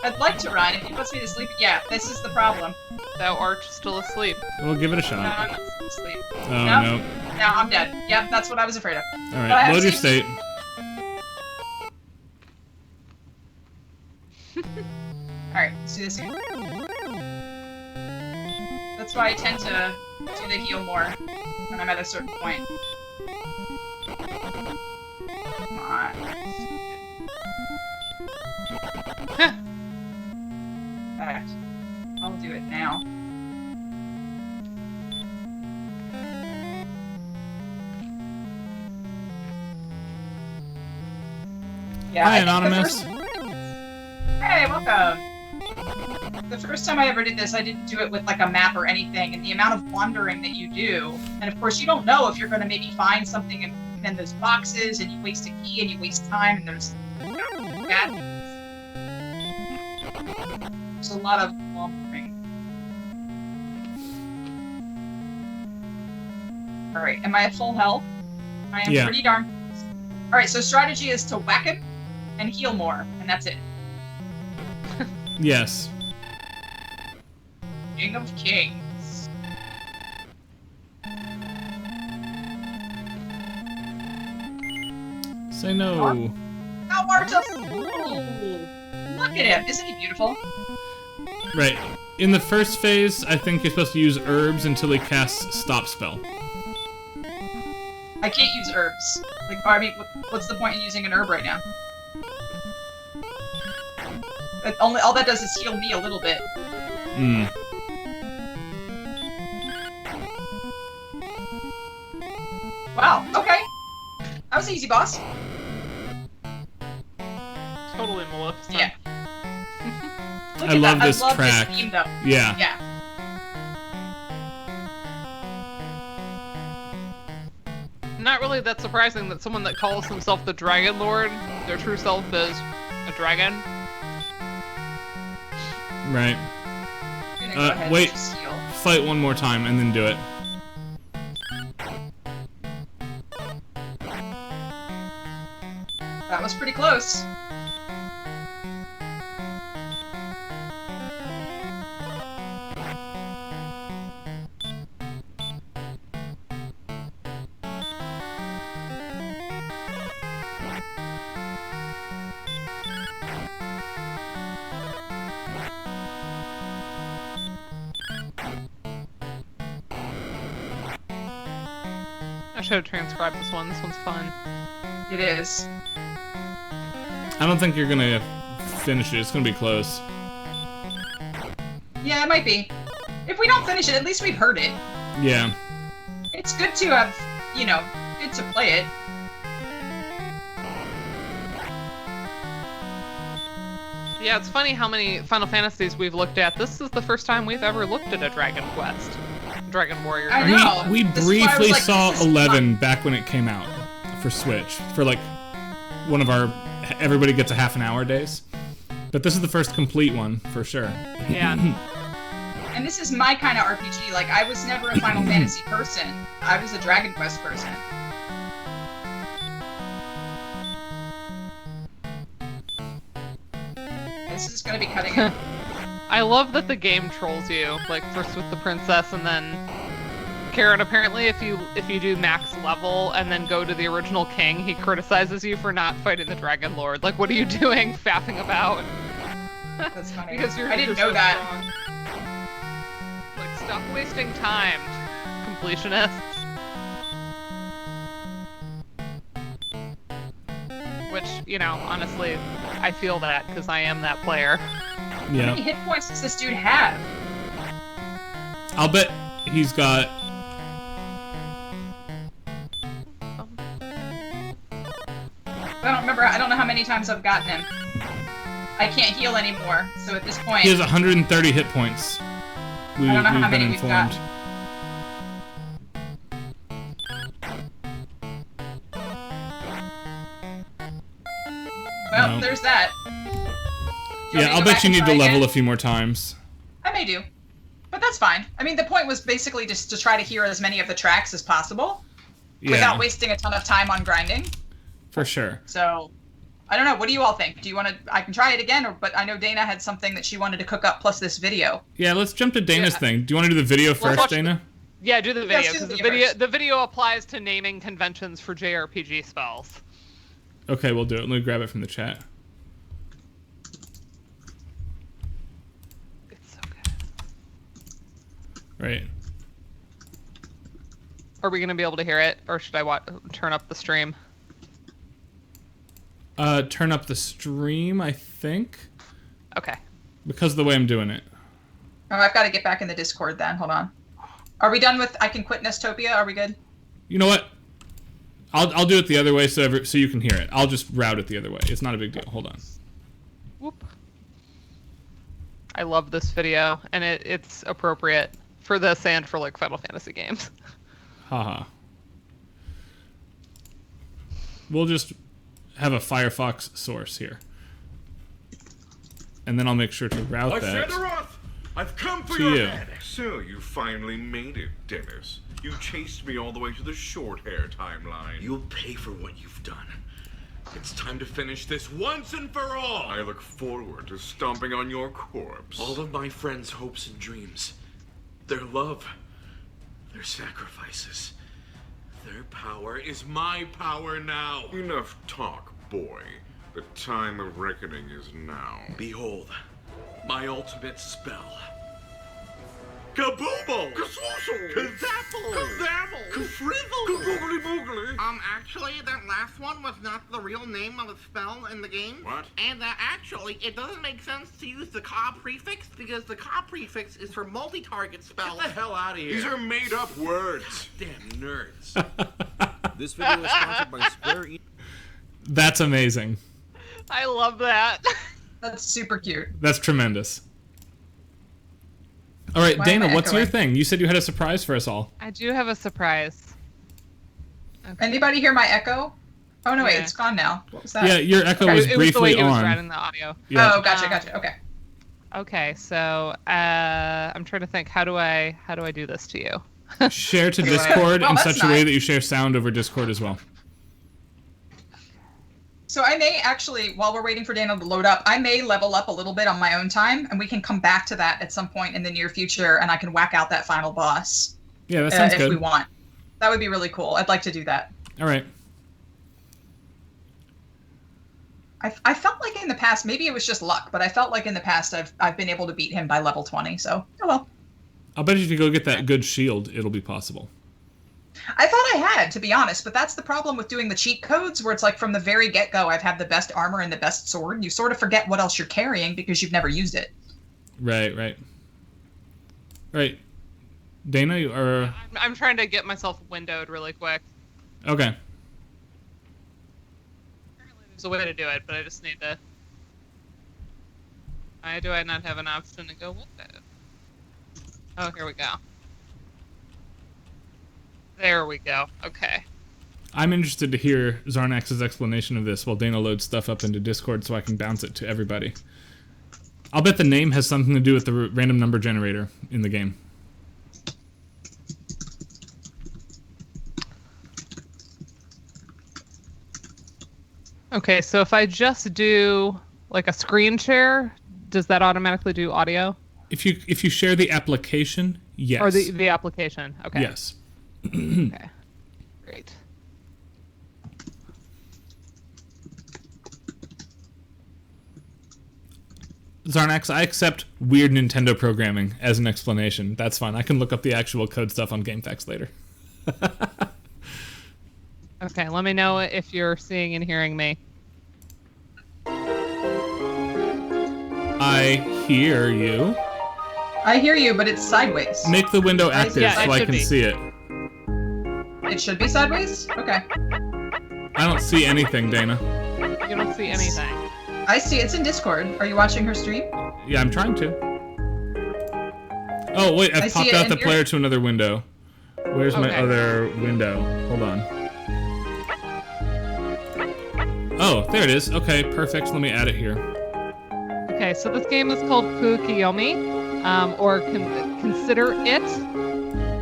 I'd like to run if he puts me to sleep. Yeah, this is the problem. Thou art still asleep. We'll give it a No, shot. I'm not asleep. Oh, No? no. No, I'm dead. Yep, that's what I was afraid of. Alright, load your state. Alright, let's do this again. That's why I tend to do the heal more when I'm at a certain point. Come on. Alright. I'll do it now. Yeah, Hi, I think Anonymous. Hey, welcome. The first time I ever did this, I didn't do it with like a map or anything, and the amount of wandering that you do, and of course you don't know if you're going to maybe find something in those boxes, and you waste a key, and you waste time, and there's a lot of wandering. Alright, am I at full health? I am pretty darn close. Alright, so strategy is to whack him and heal more, and that's it. Yes. King of Kings. Say no. Now Marta! Look at him! Isn't he beautiful? Right. In the first phase, I think you're supposed to use herbs until he casts Stop Spell. I can't use herbs. Like, I mean, what's the point in using an herb right now? All that does is heal me a little bit. Hmm. Wow, okay. That was an easy boss. Totally Maleficent. Yeah. I love this track. This theme, though. Yeah. Yeah. Not really that surprising that someone that calls himself the Dragon Lord, their true self is a dragon. Right. Go ahead and wait. just heal. Fight one more time and then do it. That was pretty close. I should have transcribed this one. This one's fun. It is. I don't think you're gonna finish it. It's gonna be close. Yeah, it might be. If we don't finish it, at least we've heard it. Yeah. It's good to have, you know, good to play it. Yeah, it's funny how many Final Fantasies we've looked at. This is the first time we've ever looked at a Dragon Quest. Dragon Warrior. I know. We This is why I was briefly like, saw this is 11 back when it came out for Switch, for like one of our everybody gets a half an hour days. But this is the first complete one for sure. Yeah. And this is my kind of RPG. Like, I was never a Final Fantasy person. I was a Dragon Quest person. This is gonna be cutting it. I love that the game trolls you, like first with the princess and then Karen. Apparently, if you do max level and then go to the original king, he criticizes you for not fighting the Dragon Lord. Like, what are you doing, faffing about? That's funny. Because I didn't you're know so that. strong. Like, stop wasting time, completionists. Which, you know, honestly, I feel that because I am that player. How many Yeah. hit points does this dude have? I'll bet he's got I don't remember. I don't know how many times I've gotten him. I can't heal anymore, so at this point... he has 130 hit points. I don't know how We've been many we've got. informed. Well, No. there's that. Do you want me Yeah, to I'll go bet back you and need try to level again? a few more times. I may do. But that's fine. I mean, the point was basically just to try to hear as many of the tracks as possible Yeah, without wasting a ton of time on grinding. for sure. So, I don't know. What do you all think? Do you want to... I can try it again, but I know Dana had something that she wanted to cook up plus this video. Yeah, let's jump to Dana's Yeah. thing. Do you want to do the video Let's first, watch Dana? Yeah, do the Let's video do the because video first. the video applies to naming conventions for JRPG spells. Okay, we'll do it. Let me grab it from the chat. It's so good. Right. Are we gonna be able to hear it, or should I turn up the stream? Turn up the stream, I think, Okay. because of the way I'm doing it. Oh, I've got to get back in the Discord then. Hold on. Are we done with... I can quit Nestopia? Are we good? You know what? I'll do it the other way so you can hear it. I'll just route it the other way. It's not a big deal. Hold on. Whoop. I love this video, and it's appropriate for this and for like Final Fantasy games. Haha. We'll just have a Firefox source here. And then I'll make sure to route that I've come for to your you. head. So you finally made it, Dennis. You chased me all the way to the short hair timeline. You'll pay for what you've done. It's time to finish this once and for all. I look forward to stomping on your corpse. All of my friends' hopes and dreams, their love, their sacrifices, their power is my power now. Enough talk, boy. The time of reckoning is now. Behold, my ultimate spell. Kabooble! Kaswoosle! Kazapple! Kazamble! Kafrizzle! Kaboogly boogly! Actually, that last one was not the real name of a spell in the game. What? And actually, it doesn't make sense to use the ka prefix because the ka prefix is for multi-target spells. Get the hell out of here. These are made-up words. Damn nerds. This video is sponsored by Square Enix. That's amazing. I love that. That's super cute. That's tremendous. All right, Why Dana, am I what's your echoing? thing? You said you had a surprise for us all. I do have a surprise. Okay. Anybody hear my echo? Oh no, wait, Yeah. it's gone now. What was that? Yeah, your echo Okay. was It was the way briefly he was on. writing the audio. Yeah. Oh, gotcha. Okay. Okay, so I'm trying to think. How do I do this to you? Share to Well, Discord in that's such a way nice. that you share sound over Discord as well. So I may actually, while we're waiting for Dana to load up, I may level up a little bit on my own time, and we can come back to that at some point in the near future, and I can whack out that final boss Yeah, that sounds if we good. want. That would be really cool. I'd like to do that. All right. I felt like in the past, maybe it was just luck, but I felt like in the past I've been able to beat him by level 20. So oh well. I'll bet if you go get that good shield, it'll be possible. I thought I had, to be honest, but that's the problem with doing the cheat codes, where it's like from the very get-go, I've had the best armor and the best sword, and you sort of forget what else you're carrying because you've never used it. Right. Dana, you are... I'm trying to get myself windowed really quick. Okay. There's a way to do it, but I just need to... Why do I not have an option to go window? Oh, here we go. There we go. Okay. I'm interested to hear Zarnax's explanation of this while Dana loads stuff up into Discord so I can bounce it to everybody. I'll bet the name has something to do with the random number generator in the game. Okay, so if I just do like a screen share, does that automatically do audio? If you share the application, yes. Or the application? Okay. Yes. Okay. Great. Zarnax, I accept weird Nintendo programming as an explanation. That's fine. I can look up the actual code stuff on GameFAQs later. Okay, let me know if you're seeing and hearing me. I hear you. I hear you, but it's sideways. Make the window active Yeah, it so I should can be. see it. It should be sideways? Okay. I don't see anything, Dana. You don't see anything. I see. It's in Discord. Are you watching her stream? Yeah, I'm trying to. Oh, wait, I I've see popped it out in the here. player to another window. Where's my Okay. other window? Hold on. Oh, there it is. Okay, perfect. Let me add it here. Okay, so this game is called Kukiyomi, or Consider It,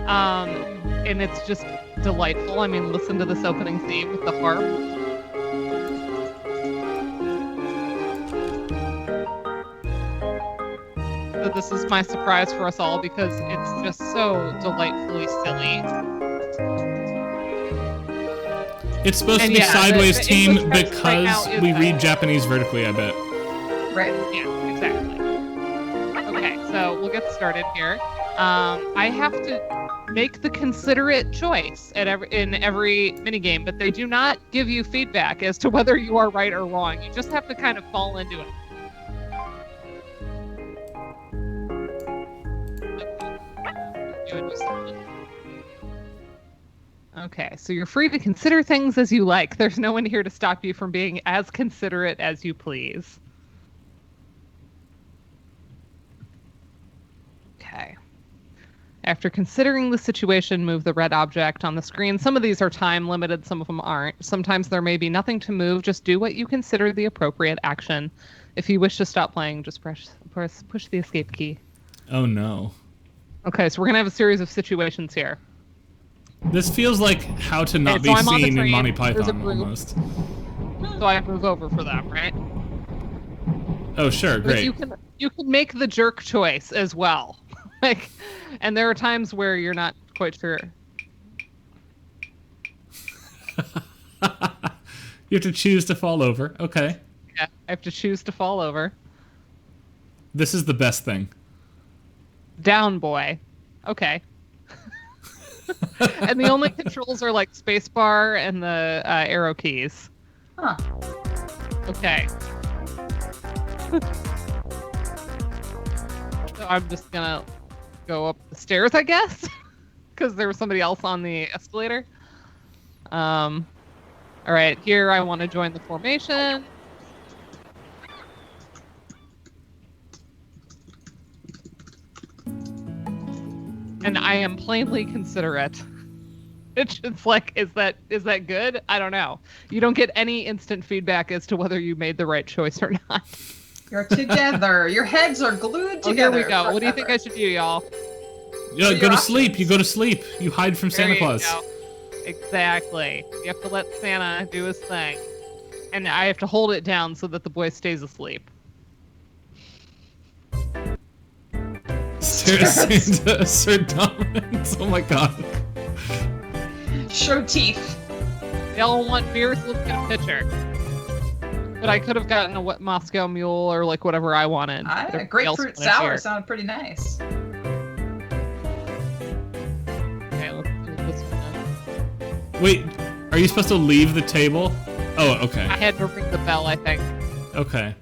and it's just delightful. I mean, listen to this opening theme with the harp. So this is my surprise for us all because it's just so delightfully silly. It's supposed to And be yeah, sideways the team English text right now because is we that. read Japanese vertically, I bet. Right. Yeah, exactly. Okay, so we'll get started here. I have to make the considerate choice in every minigame, but they do not give you feedback as to whether you are right or wrong. You just have to kind of fall into it. Okay, so you're free to consider things as you like. There's no one here to stop you from being as considerate as you please. After considering the situation, move the red object on the screen. Some of these are time limited, some of them aren't. Sometimes there may be nothing to move. Just do what you consider the appropriate action. If you wish to stop playing, just push the escape key. Oh no. Okay, so we're gonna have a series of situations here. This feels like how to not Okay, so be I'm on the seen in train. Monty There's a Python group. almost. So I move over for them, right? Oh sure, But great. you can make the jerk choice as well. Like, and there are times where you're not quite sure. You have to choose to fall over. Okay. Yeah, I have to choose to fall over. This is the best thing. Down, boy. Okay. And the only controls are like spacebar and the arrow keys. Huh. Okay. So I'm just gonna go up the stairs, I guess, because there was somebody else on the escalator. All right, here I want to join the formation. And I am plainly considerate. It's just like, is that good? I don't know. You don't get any instant feedback as to whether you made the right choice or not. You're together. Your heads are glued Oh, here together. we go. What do you forever. think I should do, y'all? Yeah, What are go your to sleep. options? You go to sleep. You hide from Santa There you Claus. go. Exactly. You have to let Santa do his thing. And I have to hold it down so that the boy stays asleep. Santa, Sir Dominance. Oh my god. Show teeth. They all want beer, so let's get a pitcher. But I could have gotten a Moscow Mule or like whatever I wanted. But everybody else Grapefruit wanted sour beer. sounded pretty nice. Okay, let's do this one. Wait, are you supposed to leave the table? Oh, okay. I had to ring the bell, I think. Okay.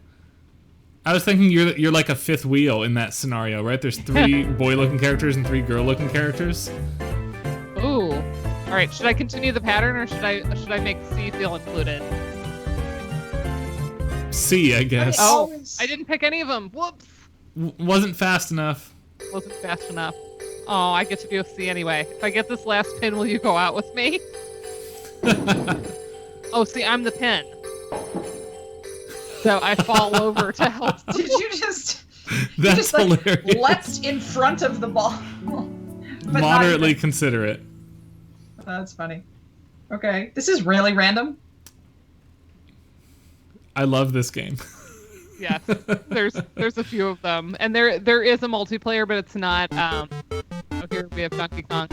I was thinking you're like a fifth wheel in that scenario, right? There's 3 boy-looking characters and 3 girl-looking characters. Ooh. All right, should I continue the pattern or should I make C feel included? C, I guess. Oh, Always- I didn't pick any of them. Whoops. Wasn't fast enough. Wasn't fast enough. Oh, I get to be with C anyway. If I get this last pin, will you go out with me? Oh, see, I'm the pin. So I fall over to help. Did you just? That's you just like hilarious. leapt in front of the ball. But not Moderately even- considerate. That's funny. Okay, this is really random. I love this game. Yes, there's a few of them, and there is a multiplayer, but it's not. Oh, here we have Donkey Kong.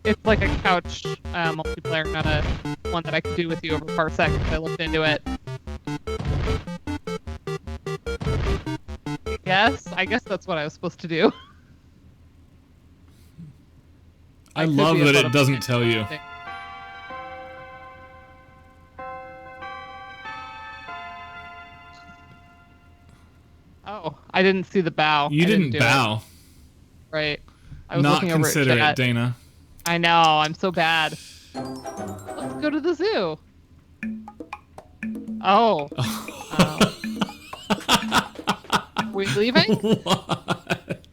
It's like a couch multiplayer, not a one that I can do with you over Parsec. If I looked into it. I guess that's what I was supposed to do. I could love be a that it butterfly. doesn't tell you. Oh, I didn't see the bow. You I didn't do bow. It. Right. I was Not looking over at considerate, chat. Dana. I know. I'm so bad. Let's go to the zoo. Oh. We leaving? What?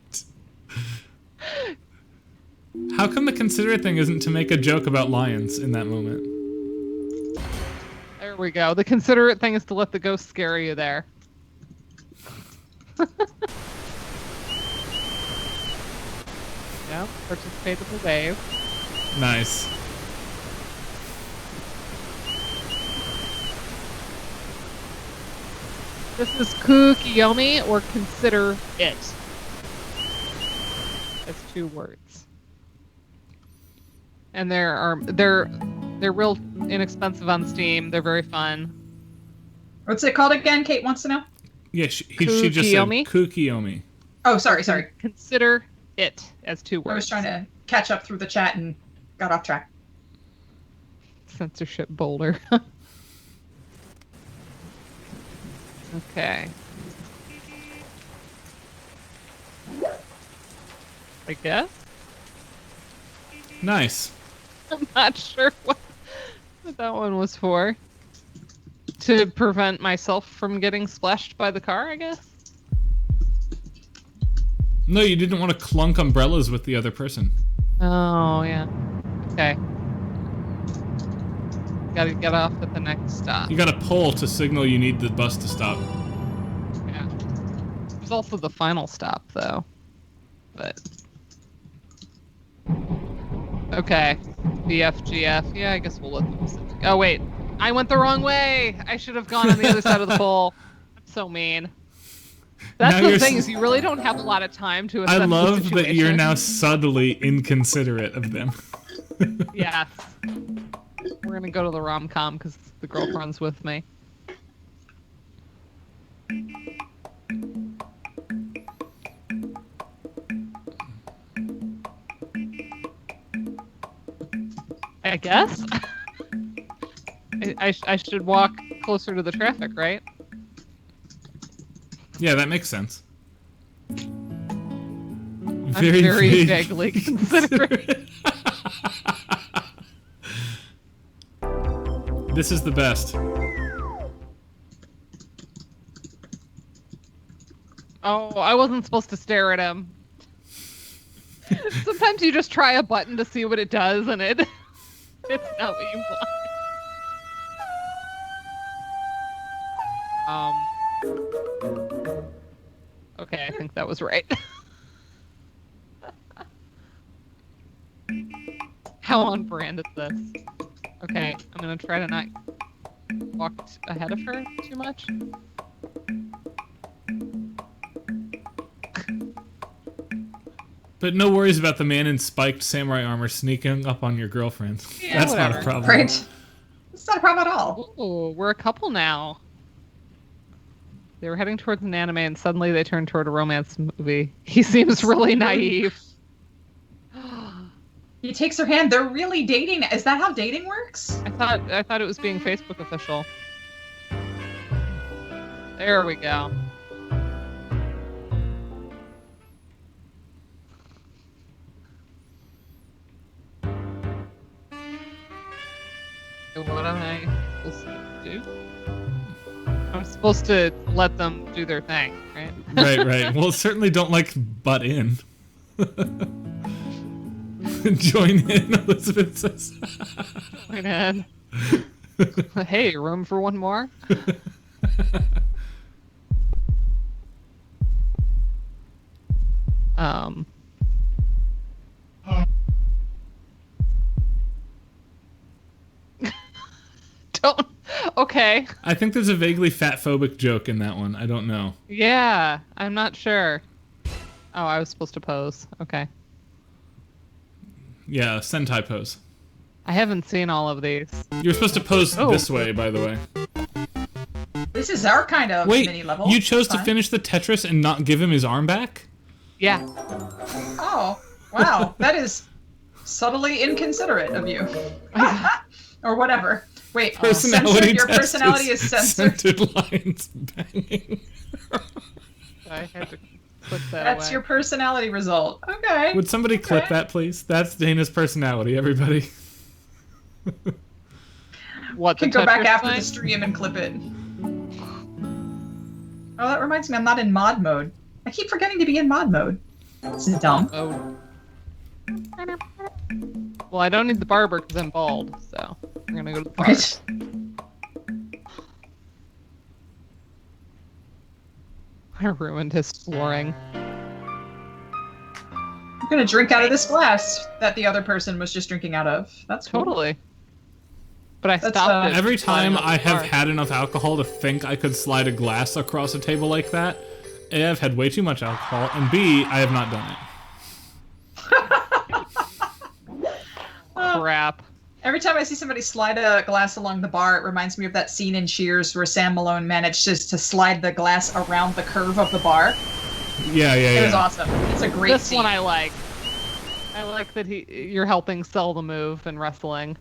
How come the considerate thing isn't to make a joke about lions in that moment? There we go. The considerate thing is to let the ghost scare you there. Yep, participate in the wave. Nice. This is Kukiyomi or consider it. That's 2 words. And they're real inexpensive on Steam. They're very fun. What's it called again? Kate wants to know. Yeah, she just said Kukiyomi? Kukiyomi. Oh, sorry. Consider it as 2 words. I was trying to catch up through the chat and got off track. Censorship Boulder. Okay. I guess. Nice. I'm not sure what that one was for. To prevent myself from getting splashed by the car, I guess. No, you didn't want to clunk umbrellas with the other person. Oh, yeah. Okay. Gotta get off at the next stop. You gotta pull to signal you need the bus to stop. Yeah. There's also the final stop, though. But... Okay. BFGF. Yeah, I guess we'll let them sit. Oh, wait. I went the wrong way! I should have gone on the other side of the pole. I'm so mean. That's Now the thing, is you really don't have a lot of time to assess I the love that you're situation. now subtly inconsiderate of them. Yes. We're gonna go to the rom-com because the girlfriend's with me. I guess. I should walk closer to the traffic, right? Yeah, that makes sense. I'm very vaguely considerate. This is the best. Oh, I wasn't supposed to stare at him. Sometimes you just try a button to see what it does, and it's not what you want. Okay, I think that was right. How on brand is this? Okay, I'm gonna try to not walk ahead of her too much. But no worries about the man in spiked samurai armor sneaking up on your girlfriend. Yeah, That's not whatever. a problem. Right. It's not a problem at all. Ooh, we're a couple now. They were heading towards an anime and suddenly they turned toward a romance movie. He seems really naive. He takes her hand. They're really dating. Is that how dating works? I thought it was being Facebook official. There we go. So what am I supposed to do? I'm supposed to let them do their thing, right? Right. Well, certainly don't butt in. Join in, Elizabeth says. Join in. Hey, room for one more? Don't. Okay. I think there's a vaguely fat-phobic joke in that one. I don't know. Yeah, I'm not sure. Oh, I was supposed to pose. Okay. Yeah, Sentai pose. I haven't seen all of these. You're supposed to pose Oh. this way, by the way. This is our kind of Wait, mini level. you chose to Fine. finish the Tetris and not give him his arm back? Yeah. Oh, wow. That is subtly inconsiderate of you. Or whatever. Wait, Personality your test personality is censored? Centered lines banging. I had to click that That's away. your personality result. Okay. Would somebody clip Okay. that, please? That's Dana's personality, everybody. What, Can the go back Tetris after thing? the stream and clip it. Oh, that reminds me, I'm not in mod mode. I keep forgetting to be in mod mode. This is dumb. Oh. Well, I don't need the barber because I'm bald, so we're gonna go to the barber. Right. I ruined his flooring. I'm gonna drink out of this glass that the other person was just drinking out of. That's cool. Totally. But I That's, stopped it. Every time sliding I on the have bar. had enough alcohol to think I could slide a glass across a table like that, A, I've had way too much alcohol, and B, I have not done it. Crap. Every time I see somebody slide a glass along the bar, it reminds me of that scene in Cheers where Sam Malone manages to slide the glass around the curve of the bar. Yeah. It was awesome. It's a great This scene. one I like. I like that you're helping sell the move in wrestling.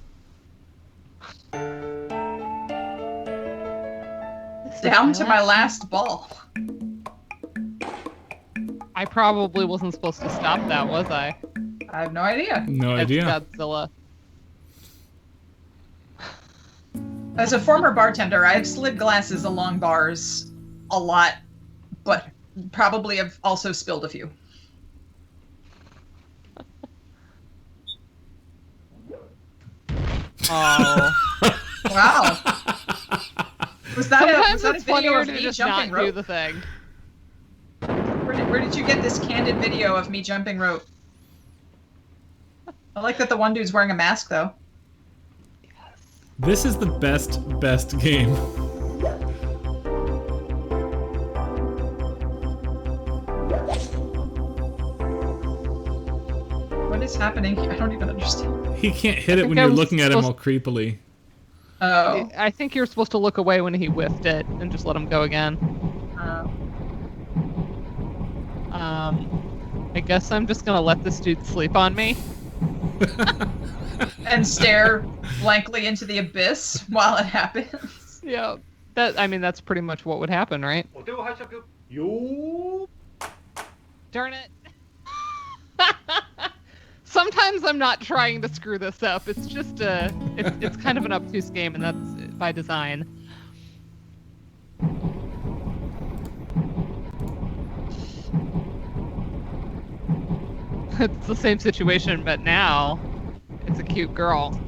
Down to my last ball. I probably wasn't supposed to stop that, was I? I have no idea. No It's idea. Godzilla. As a former bartender, I've slid glasses along bars a lot, but probably have also spilled a few. Oh. Wow. Was that Sometimes a it's video funnier of to me just jumping not do rope? the thing. Where did you get this candid video of me jumping rope? I like that the one dude's wearing a mask, though. This is the best game. What is happening? I don't even understand. He can't hit it think when I you're was looking at him all supposed- creepily. Oh. I think you're supposed to look away when he whiffed it and just let him go again. I guess I'm just gonna let this dude sleep on me. And stare blankly into the abyss while it happens. Yeah. That's pretty much what would happen, right? Darn it. Sometimes I'm not trying to screw this up. It's just it's kind of an obtuse game, and that's by design. It's the same situation, but now it's a cute girl.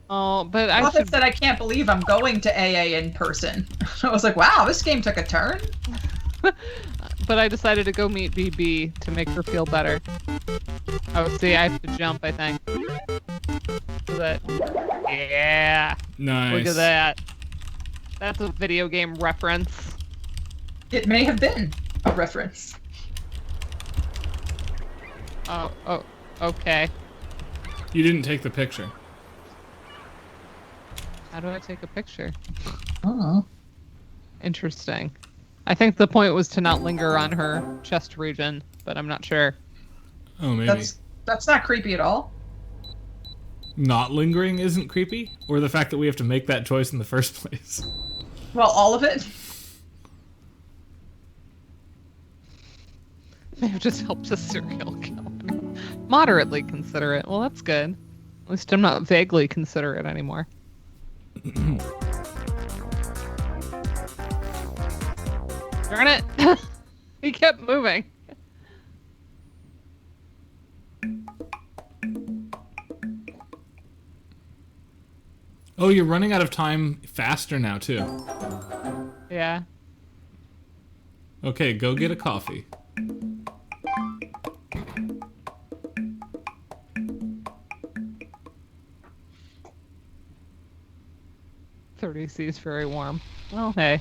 Oh, but I Muppet should. said, I can't believe I'm going to AA in person. I was like, wow, this game took a turn. But I decided to go meet BB to make her feel better. Oh, see, I have to jump, I think. Look at that. Yeah. Nice. Look at that. That's a video game reference. It may have been a reference. Oh, okay. You didn't take the picture. How do I take a picture? Oh. Interesting. I think the point was to not linger on her chest region, but I'm not sure. Oh, maybe. That's not creepy at all. Not lingering isn't creepy? Or the fact that we have to make that choice in the first place? Well, all of it. May have just helped a serial killer. Moderately considerate. Well, that's good. At least I'm not vaguely considerate anymore. Darn it! He kept moving. Oh, you're running out of time faster now, too. Yeah. Okay, go get a coffee. .30C is very warm. Well, hey.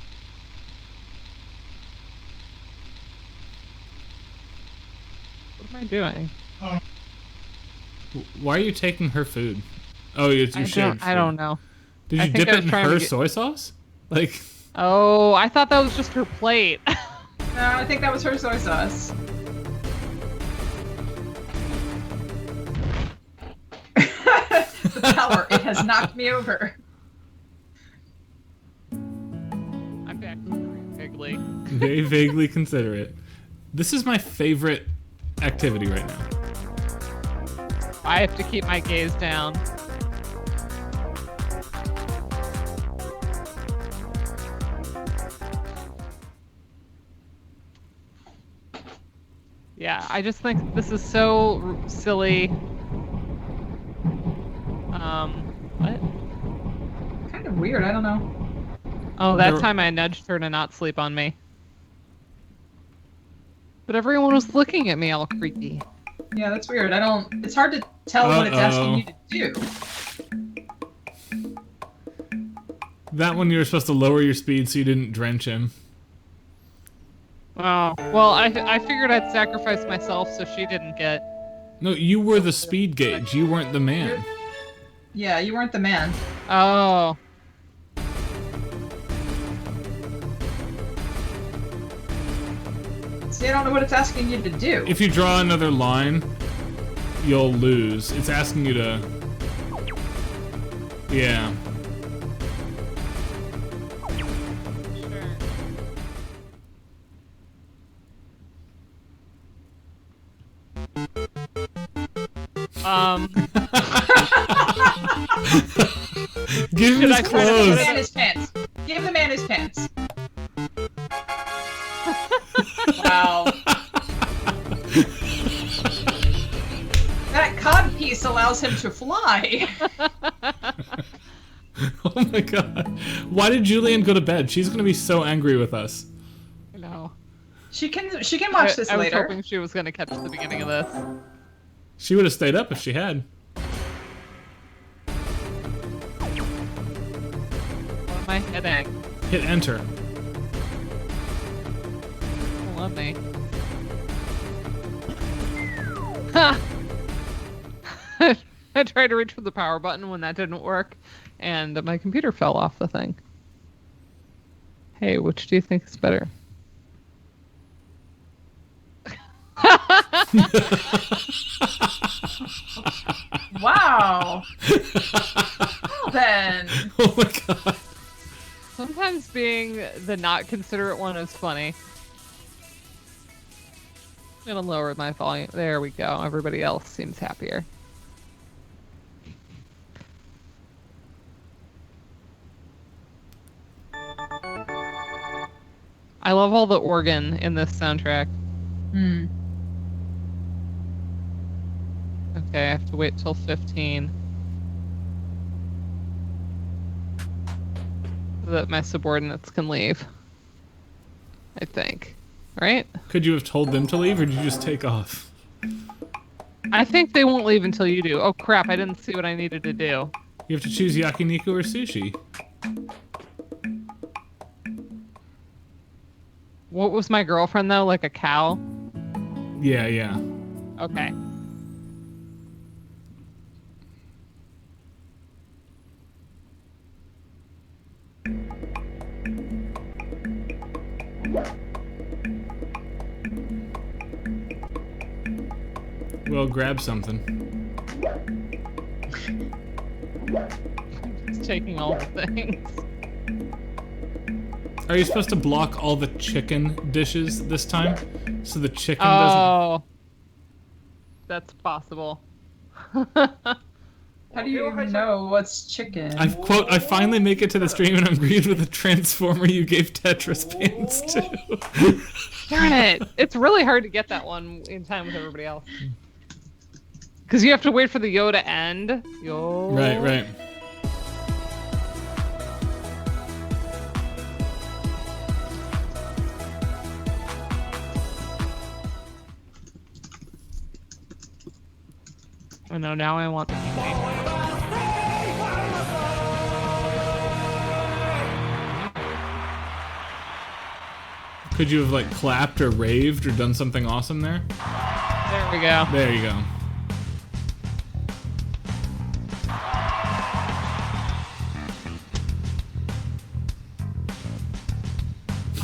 What am I doing? Why are you taking her food? Oh, you shared food. I don't know. Did I you think dip I it was in trying to her get- soy sauce? Like, Oh, I thought that was just her plate. No, I think that was her soy sauce. The power, it has knocked me over. I'm back to Higgly. very vaguely considerate. This is my favorite activity right now. I have to keep my gaze down. Yeah, I just think this is so silly. What? Kind of weird, I don't know. Oh, that There- time I nudged her to not sleep on me. But everyone was looking at me all creepy. Yeah, that's weird. It's hard to tell what it's asking you to do. That one you were supposed to lower your speed so you didn't drench him. Oh, well, I figured I'd sacrifice myself so she didn't get... No, you were the speed gauge. You weren't the man. Yeah, you weren't the man. Oh. See, I don't know what it's asking you to do. If you draw another line, you'll lose. It's asking you to... Yeah. Give him Should his I try to Give the clothes. man his pants. Give the man his pants. cod piece allows him to fly. Oh my god. Why did Julian go to bed? She's gonna be so angry with us. I know. She can watch this I was later. hoping she was going to catch the beginning of this. She would have stayed up if she had. What am I hitting? Hit enter. Love me. Ha! I tried to reach for the power button when that didn't work, and my computer fell off the thing. Hey, which do you think is better? Wow. Well then. Oh my god. Sometimes being the not considerate one is funny. I'm gonna lower my volume. There we go. Everybody else seems happier. I love all the organ in this soundtrack. Hmm. Okay, I have to wait till 15. So that my subordinates can leave. I think. Right? Could you have told them to leave, or did you just take off? I think they won't leave until you do. Oh crap, I didn't see what I needed to do. You have to choose yakiniku or sushi. What was my girlfriend though? Like a cow? Yeah, yeah. Okay. Well, grab something. Just taking all the things. Are you supposed to block all the chicken dishes this time? So the chicken doesn't... Oh. That's possible. How do you know what's chicken? I finally make it to the stream and I'm greeted with a transformer you gave Tetris pants to. Darn it! It's really hard to get that one in time with everybody else. Because you have to wait for the yo to end. Yo. Right, right. I know, now I want the Could you have like clapped or raved or done something awesome there? There we go. There you go.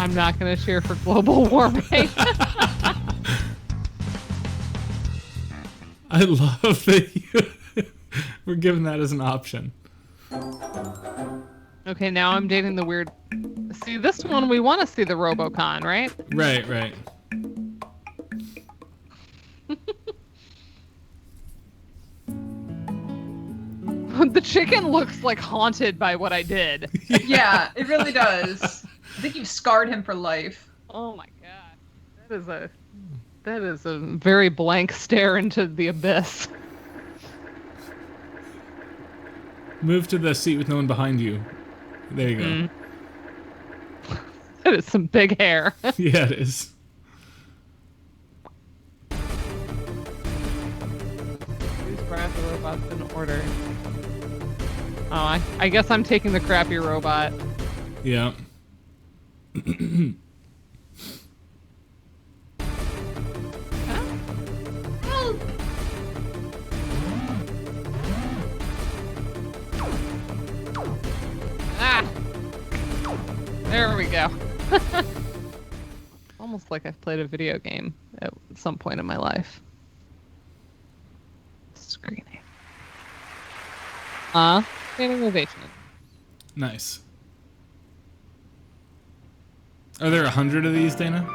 I'm not going to cheer for global warming. I love that you we're given that as an option. Okay, now I'm dating the weird... See, this one we want to see the Robocon, right? Right, right. The chicken looks like haunted by what I did. Yeah, it really does. I think you've scarred him for life. Oh my god. That is a very blank stare into the abyss. Move to the seat with no one behind you. There you go. Mm. That is some big hair. Yeah, it is. Please grab the robots in order. Oh, I guess I'm taking the crappy robot. Yeah. Ah! There we go. Almost like I've played a video game at some point in my life. Screening. Standing ovation. Nice. Are there 100 of these, Dana?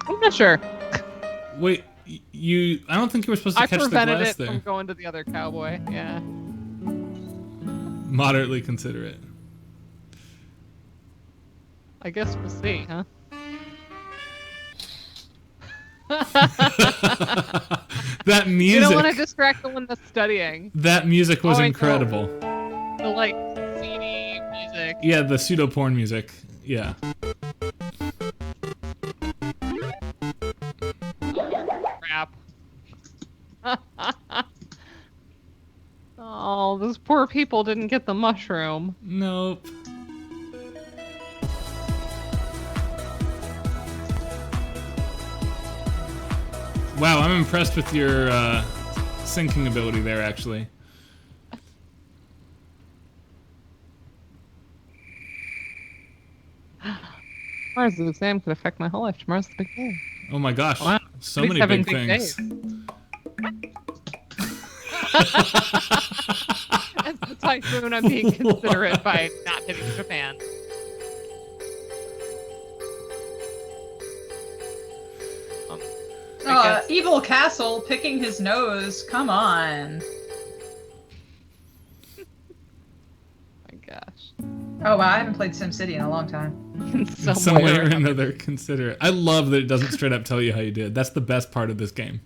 I'm not sure. Wait, you... I don't think you were supposed to I catch the prevented glass it there. from going to the other cowboy. Yeah. Moderately considerate. I guess we'll see, huh? That You music. don't want to distract the one that's studying. That music was I know. incredible. The like CD music. Yeah, the pseudo porn music. Yeah. Crap. Oh, those poor people didn't get the mushroom. Nope. Wow, I'm impressed with your syncing ability there, actually. Tomorrow's the exam could affect my whole life. Tomorrow's the big day. Oh my gosh, Wow. so Somebody's many having big things. And the typhoon, I'm being considerate by not hitting Japan. Evil Castle picking his nose. Come on. My gosh. Oh, wow, I haven't played SimCity in a long time. In Some way or another, consider it. I love that it doesn't straight up tell you how you did. That's the best part of this game.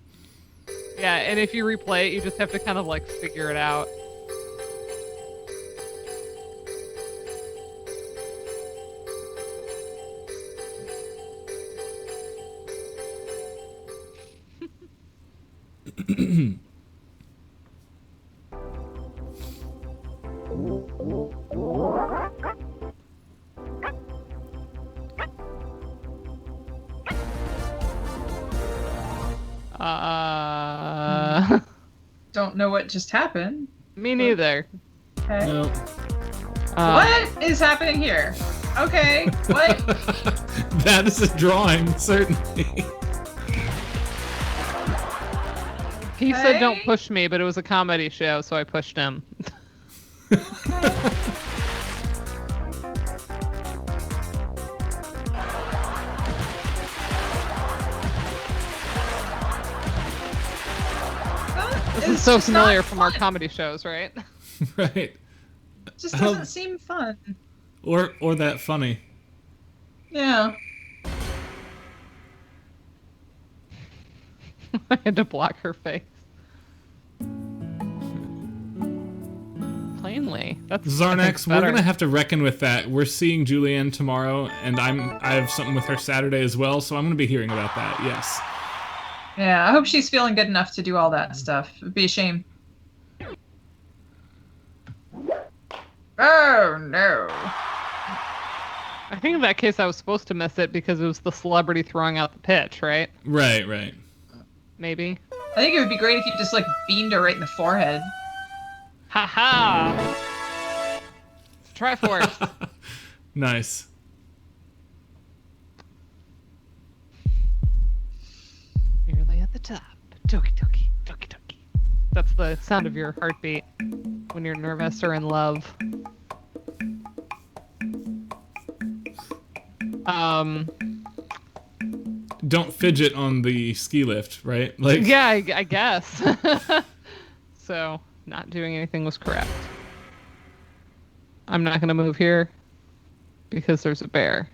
Yeah, and if you replay it, you just have to kind of like figure it out. Don't know what just happened. Me neither. Okay. Nope. What is happening here? Okay, what? That is a drawing, certainly. He said don't Okay. push me, but it was a comedy show, so I pushed him. This is so just not familiar from our fun. comedy shows, right? Right. It just doesn't seem fun. Or that funny. Yeah. I had to block her face. Plainly. That's Zarnax, we're better. gonna have to reckon with that. We're seeing Julianne tomorrow, and I have something with her Saturday as well, so I'm gonna be hearing about that. Yes. Yeah, I hope she's feeling good enough to do all that stuff. It'd be a shame. Oh, no. I think in that case I was supposed to miss it because it was the celebrity throwing out the pitch, right? Right. Maybe. I think it would be great if you just, like, beamed her right in the forehead. Haha! Triforce. Nice. Nearly at the top. Toki toki, toki toki. That's the sound of your heartbeat when you're nervous or in love. Don't fidget on the ski lift, right? Like. Yeah, I guess. So, not doing anything was correct. I'm not gonna move here because there's a bear.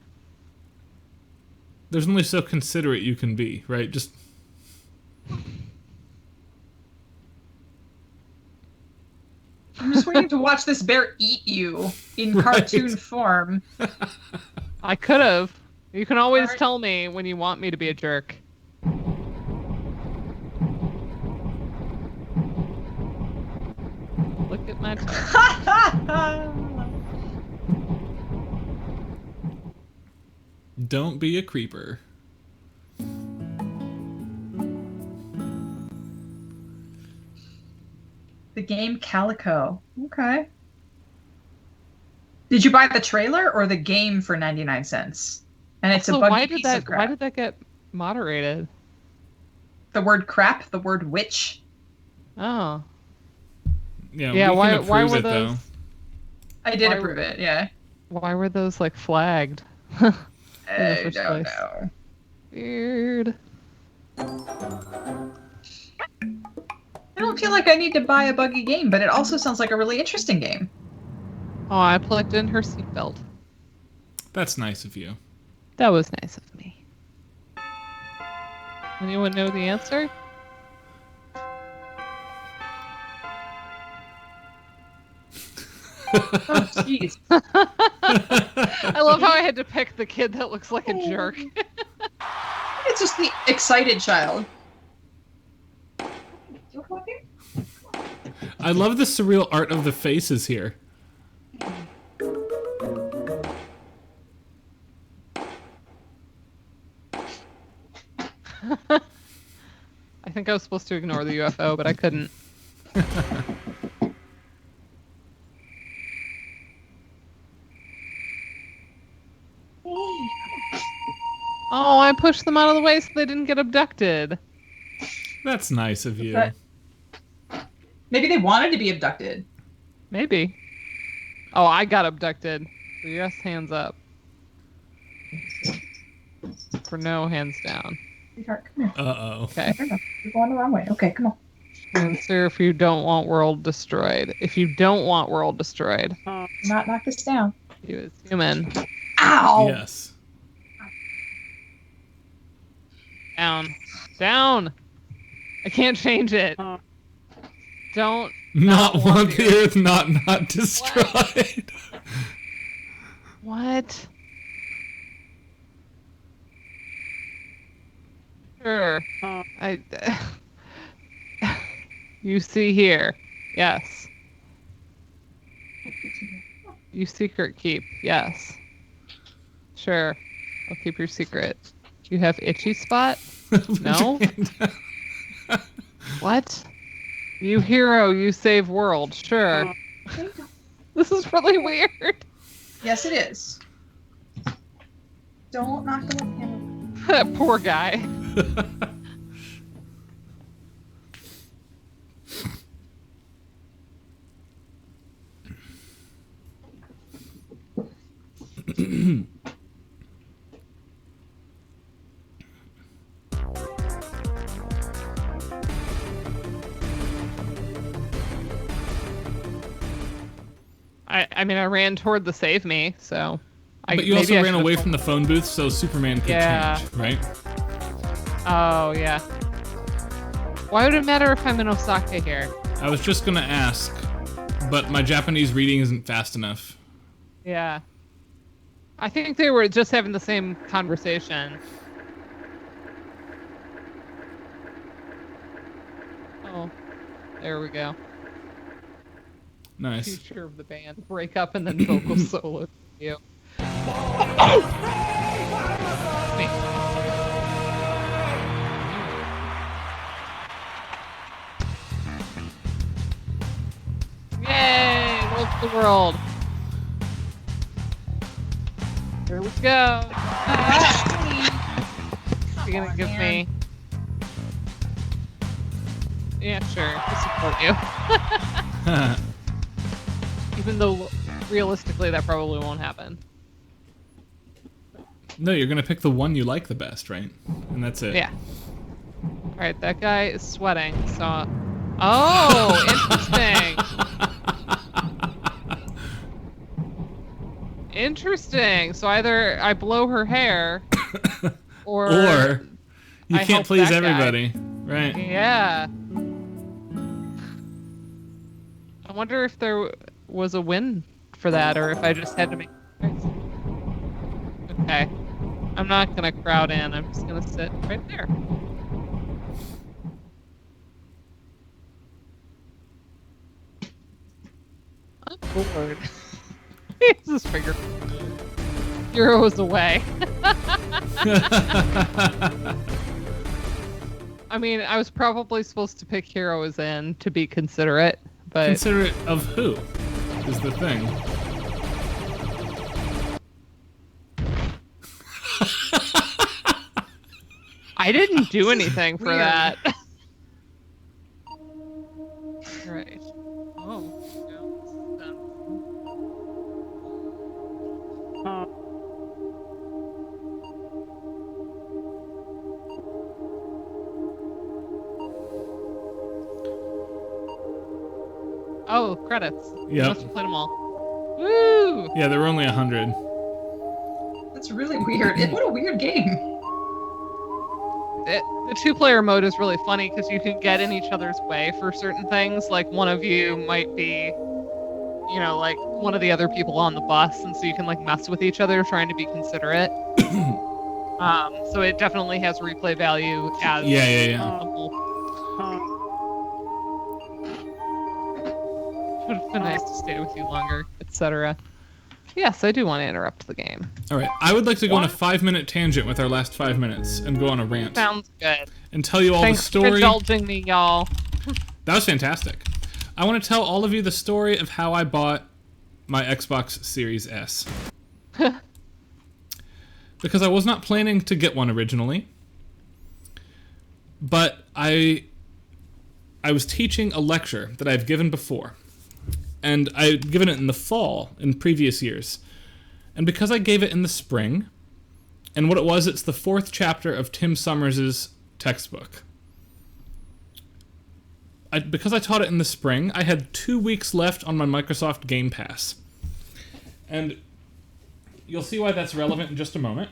There's only so considerate you can be, right? Just. I'm just waiting to watch this bear eat you in cartoon form. I could have. You can always Alright. tell me when you want me to be a jerk. Look at my Don't be a creeper. The game Calico. Okay. Did you buy the trailer or the game for 99 cents? And it's So a buggy why did piece of that crap. why did that get moderated? The word crap, the word witch. Oh. Yeah, Yeah, we why can approve why were it, those though. I did Why- approve it, yeah. why were those like flagged? I first don't place. know. Weird. I don't feel like I need to buy a buggy game, but it also sounds like a really interesting game. Oh, I plugged in her seatbelt. That's nice of you. That was nice of me. Anyone know the answer? Oh, jeez. I love how I had to pick the kid that looks like a jerk. It's just the excited child. I love the surreal art of the faces here. I think I was supposed to ignore the UFO, but I couldn't. Oh, I pushed them out of the way so they didn't get abducted. That's nice of you. But maybe they wanted to be abducted. Maybe. Oh, I got abducted. So yes, hands up. For no, hands down. Sweetheart, come here. Uh-oh. Okay. You're going the wrong way. Okay, come on. Answer if you don't want world destroyed. If you don't want world destroyed. Do not knock this down. You as human. Ow! Yes. Down. Down! I can't change it. Don't. Not want want the earth not destroyed. What? Sure. You see here. Yes. You secret keep. Yes. Sure. I'll keep your secret. You have itchy spot? No? What? You hero, you save world. Sure. This is really weird. Yes, it is. Don't knock the left hand. That poor guy. I mean, I ran toward the save me, so. But you also ran away from the phone booth, so Superman could change, right? Oh, yeah. Why would it matter if I'm in Osaka here? I was just gonna ask, but my Japanese reading isn't fast enough. Yeah. I think they were just having the same conversation. Oh, there we go. Nice. Future of the band. Break up and then vocal solo. You. Yay! World to the world. Here we go. You're gonna give me. Yeah, sure. I'll support you. Even though realistically that probably won't happen. No, you're gonna pick the one you like the best, right? And that's it. Yeah. Alright, that guy is sweating, so... Oh, interesting! Interesting. So either I blow her hair, or you I can't help please that guy. everybody, right? Yeah. I wonder if there was a win for that, or if I just had to make a choice. Okay. I'm not gonna crowd in, I'm just gonna sit right there. I'm bored. This finger. Hero is away. I mean, I was probably supposed to pick Hero as in to be considerate, but... Considerate of who is the thing. I didn't do anything for weird. that. Right. Oh. Oh, credits. Yep. Must have played them all. Woo! Yeah, there were only 100. That's really weird. What a weird game. The two-player mode is really funny because you can get in each other's way for certain things. Like one of you might be you know, like one of the other people on the bus, and so you can like mess with each other trying to be considerate. So it definitely has replay value as Yeah. a whole. Would have been nice to stay with you longer, etc. Yes, I do want to interrupt the game. All right. I would like to go on a 5-minute tangent with our last 5 minutes and go on a rant. Sounds good. And tell you all Thanks the story. for indulging me, y'all. That was fantastic. I want to tell all of you the story of how I bought my Xbox Series S. Because I was not planning to get one originally. But I was teaching a lecture that I've given before. And I'd given it in the fall in previous years. And because I gave it in the spring, and what it was, it's the 4th chapter of Tim Summers' textbook. Because I taught it in the spring, I had 2 weeks left on my Microsoft Game Pass. And you'll see why that's relevant in just a moment.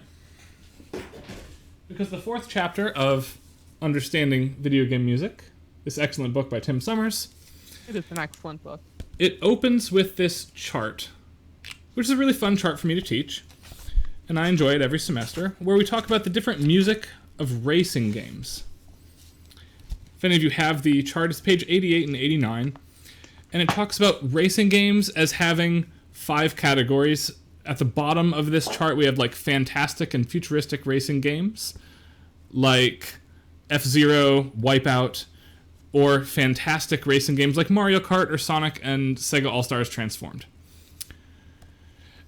Because the 4th chapter of Understanding Video Game Music, this excellent book by Tim Summers, It is an excellent book. It opens with this chart, which is a really fun chart for me to teach, and I enjoy it every semester, where we talk about the different music of racing games. If any of you have the chart, it's page 88 and 89, and it talks about racing games as having 5 categories. At the bottom of this chart, we have like fantastic and futuristic racing games, like F-Zero, Wipeout, or fantastic racing games like Mario Kart or Sonic and Sega All-Stars Transformed.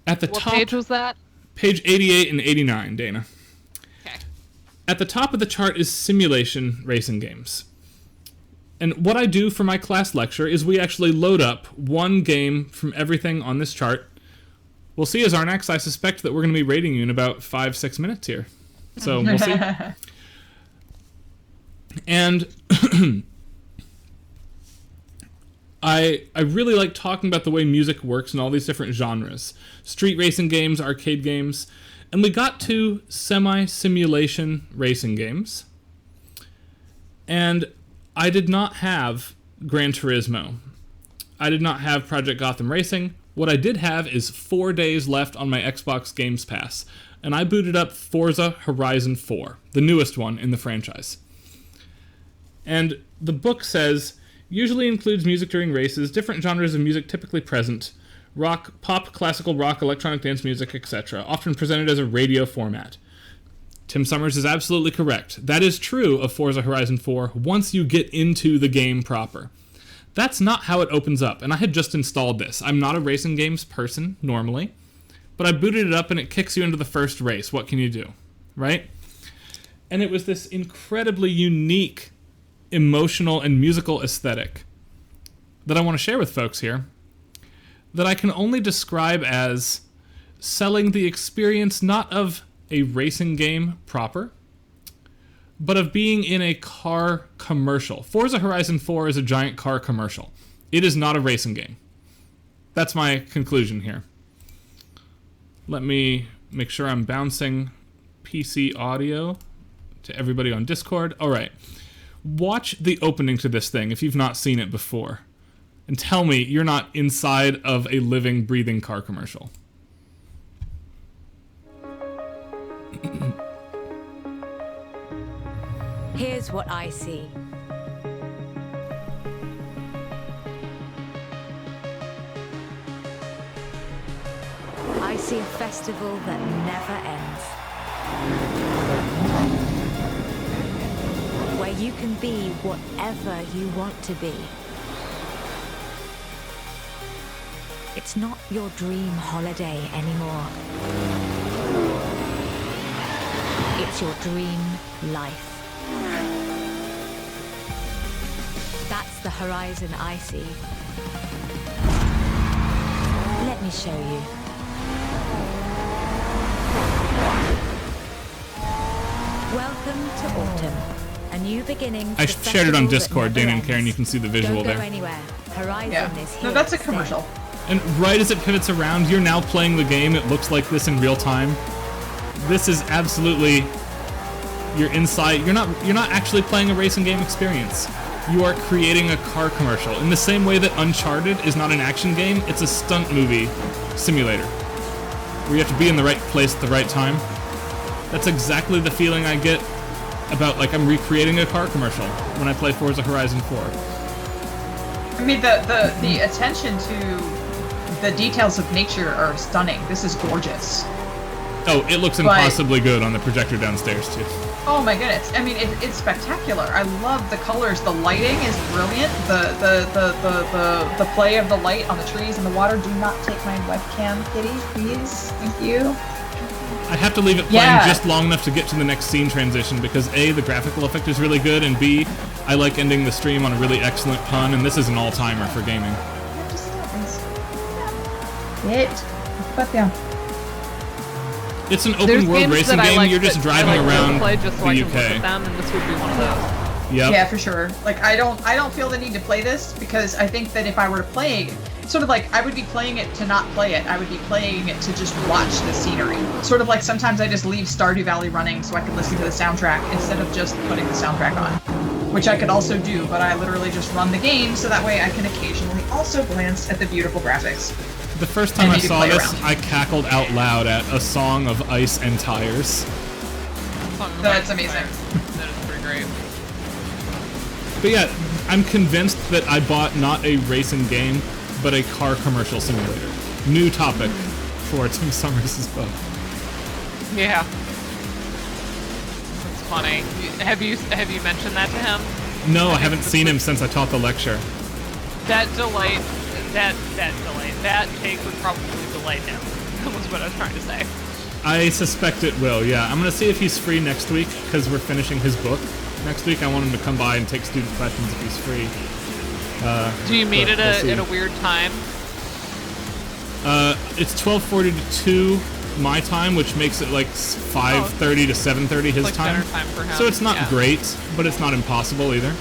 At the top, page was that? Page 88 and 89, Dana. Okay. At the top of the chart is simulation racing games. And what I do for my class lecture is we actually load up one game from everything on this chart. We'll see, as Arnax, I suspect that we're going to be rating you in about 5-6 minutes here. So we'll see. And I really like talking about the way music works in all these different genres. Street racing games, arcade games. And we got to semi-simulation racing games. And I did not have Gran Turismo. I did not have Project Gotham Racing. What I did have is 4 days left on my Xbox Games Pass. And I booted up Forza Horizon 4, the newest one in the franchise. And the book says, usually includes music during races, different genres of music typically present, rock, pop, classical rock, electronic dance music, etc., often presented as a radio format. Tim Summers is absolutely correct. That is true of Forza Horizon 4 once you get into the game proper. That's not how it opens up, and I had just installed this. I'm not a racing games person, normally, but I booted it up and it kicks you into the first race. What can you do, right? And it was this incredibly unique emotional and musical aesthetic that I want to share with folks here that I can only describe as selling the experience not of a racing game proper, but of being in a car commercial. Forza Horizon 4 is a giant car commercial. It is not a racing game. That's my conclusion here. Let me make sure I'm bouncing PC audio to everybody on Discord. All right. Watch the opening to this thing if you've not seen it before. And tell me you're not inside of a living, breathing car commercial. Here's what I see. I see a festival that never ends. Where you can be whatever you want to be. It's not your dream holiday anymore. It's your dream life. That's the horizon I see. Let me show you. Welcome to autumn. A new beginning. I shared it on Discord, Dana and Karen. You can see the visual Don't go there. anywhere. Horizon is here No, that's a to commercial. stay. And right as it pivots around, you're now playing the game. It looks like this in real time. This is absolutely... You're inside. You're not actually playing a racing game experience. You are creating a car commercial. In the same way that Uncharted is not an action game, it's a stunt movie simulator. Where you have to be in the right place at the right time. That's exactly the feeling I get about, like, I'm recreating a car commercial when I play Forza Horizon 4. I mean, the attention to the details of nature are stunning. This is gorgeous. Oh, it looks impossibly good on the projector downstairs, too. Oh my goodness! I mean, it's spectacular. I love the colors. The lighting is brilliant. The play of the light on the trees and the water. Do not take my webcam, kitty, please. Thank you. I have to leave it playing just long enough to get to the next scene transition because A, the graphical effect is really good, and B, I like ending the stream on a really excellent pun, and this is an all-timer for gaming. Yeah, just stop this. It. But yeah. It's an open world racing game. You're just driving around play just so the I UK. can look at them, and this would be one of those. Yep. Yeah, for sure. Like, I don't feel the need to play this because I think that if I were to play, sort of like I would be playing it to not play it. I would be playing it to just watch the scenery. Sort of like sometimes I just leave Stardew Valley running so I can listen to the soundtrack instead of just putting the soundtrack on, which I could also do, but I literally just run the game so that way I can occasionally also glance at the beautiful graphics. The first time I saw this, I cackled out loud at A Song of Ice and Tires. That's amazing. That is pretty great. But yeah, I'm convinced that I bought not a racing game, but a car commercial simulator. New topic for Tim Summers' book. Yeah. That's funny. Have you mentioned that to him? No, I haven't seen him since I taught the lecture. That take would probably delay him. That was what I was trying to say. I suspect it will, yeah. I'm going to see if he's free next week, because we're finishing his book next week. I want him to come by and take student questions if he's free. Do you meet at a weird time? It's 12:40 to 2 my time, which makes it like 5:30 to 7:30 his like time. Better time for him. So it's not great, but it's not impossible either.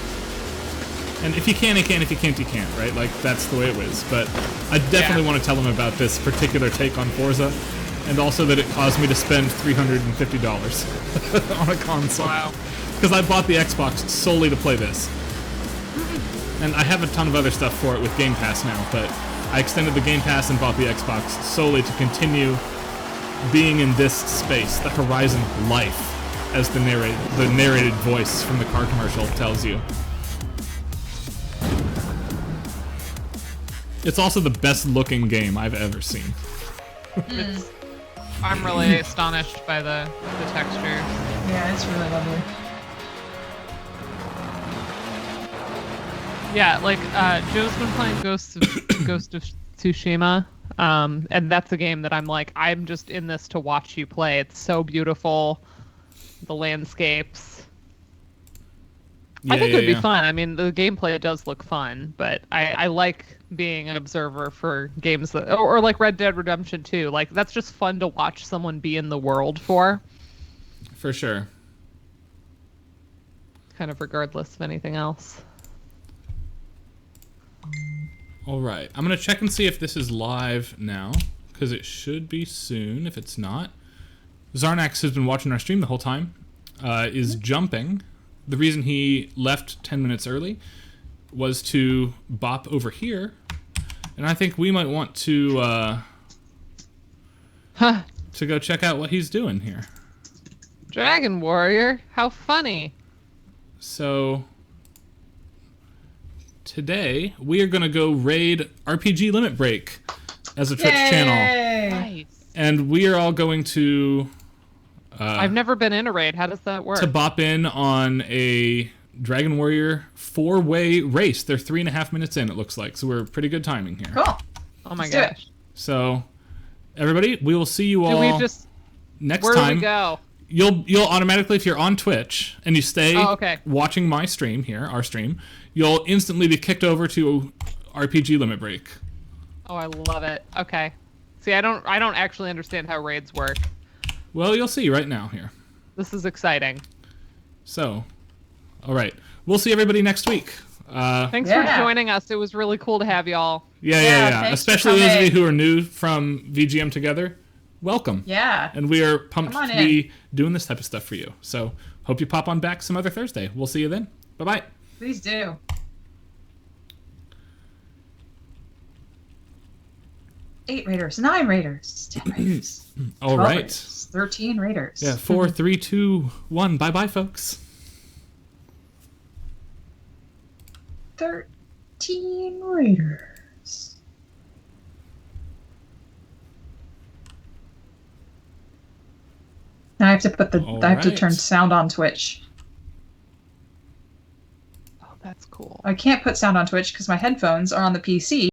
And if you can, you can. If you can't, you can't, right? Like, that's the way it is. But I definitely want to tell him about this particular take on Forza, and also that it caused me to spend $350 on a console. Wow. Because I bought the Xbox solely to play this. And I have a ton of other stuff for it with Game Pass now, but I extended the Game Pass and bought the Xbox solely to continue being in this space, the Horizon life, as the narrated voice from the car commercial tells you. It's also the best looking game I've ever seen. I'm really astonished by the texture. Yeah, it's really lovely. Yeah, like Joe's been playing Ghost of Tsushima, and that's a game that I'm just in this to watch you play. It's so beautiful, the landscapes. I think it would be fun. I mean, the gameplay does look fun, but I like being an observer for games that, or like Red Dead Redemption 2. Like, that's just fun to watch someone be in the world for. For sure. Kind of regardless of anything else. All right, I'm gonna check and see if this is live now, because it should be soon. If it's not, Zarnax has been watching our stream the whole time. Is jumping. The reason he left 10 minutes early was to bop over here, and I think we might want to go check out what he's doing here. Dragon Warrior, how funny! So today we are gonna go raid RPG Limit Break as a Twitch channel, Nice. and we are all going to. I've never been in a raid. How does that work? To bop in on a Dragon Warrior 4-way race. They're 3.5 minutes in, it looks like. So we're pretty good timing here. Cool. Oh my Let's do it. gosh. So, everybody, we will see you all next where time. do we go? You'll automatically, if you're on Twitch and you stay okay. watching my stream here, our stream, you'll instantly be kicked over to RPG Limit Break. Oh, I love it. Okay. See, I don't actually understand how raids work. Well, you'll see right now here. This is exciting. So, all right. We'll see everybody next week. Thanks for joining us. It was really cool to have y'all. Yeah. Especially those of you who are new from VGM Together. Welcome. Yeah. And we are pumped to be doing this type of stuff for you. So, hope you pop on back some other Thursday. We'll see you then. Bye-bye. Please do. 8 raiders, 9 raiders, 10 raiders, All 12 right. raiders, 13 raiders. Yeah, 4, 3, 2, 1. Bye-bye, folks. 13 raiders. Now I have to put I have to turn Alright. sound on Twitch. Oh, that's cool. I can't put sound on Twitch because my headphones are on the PC.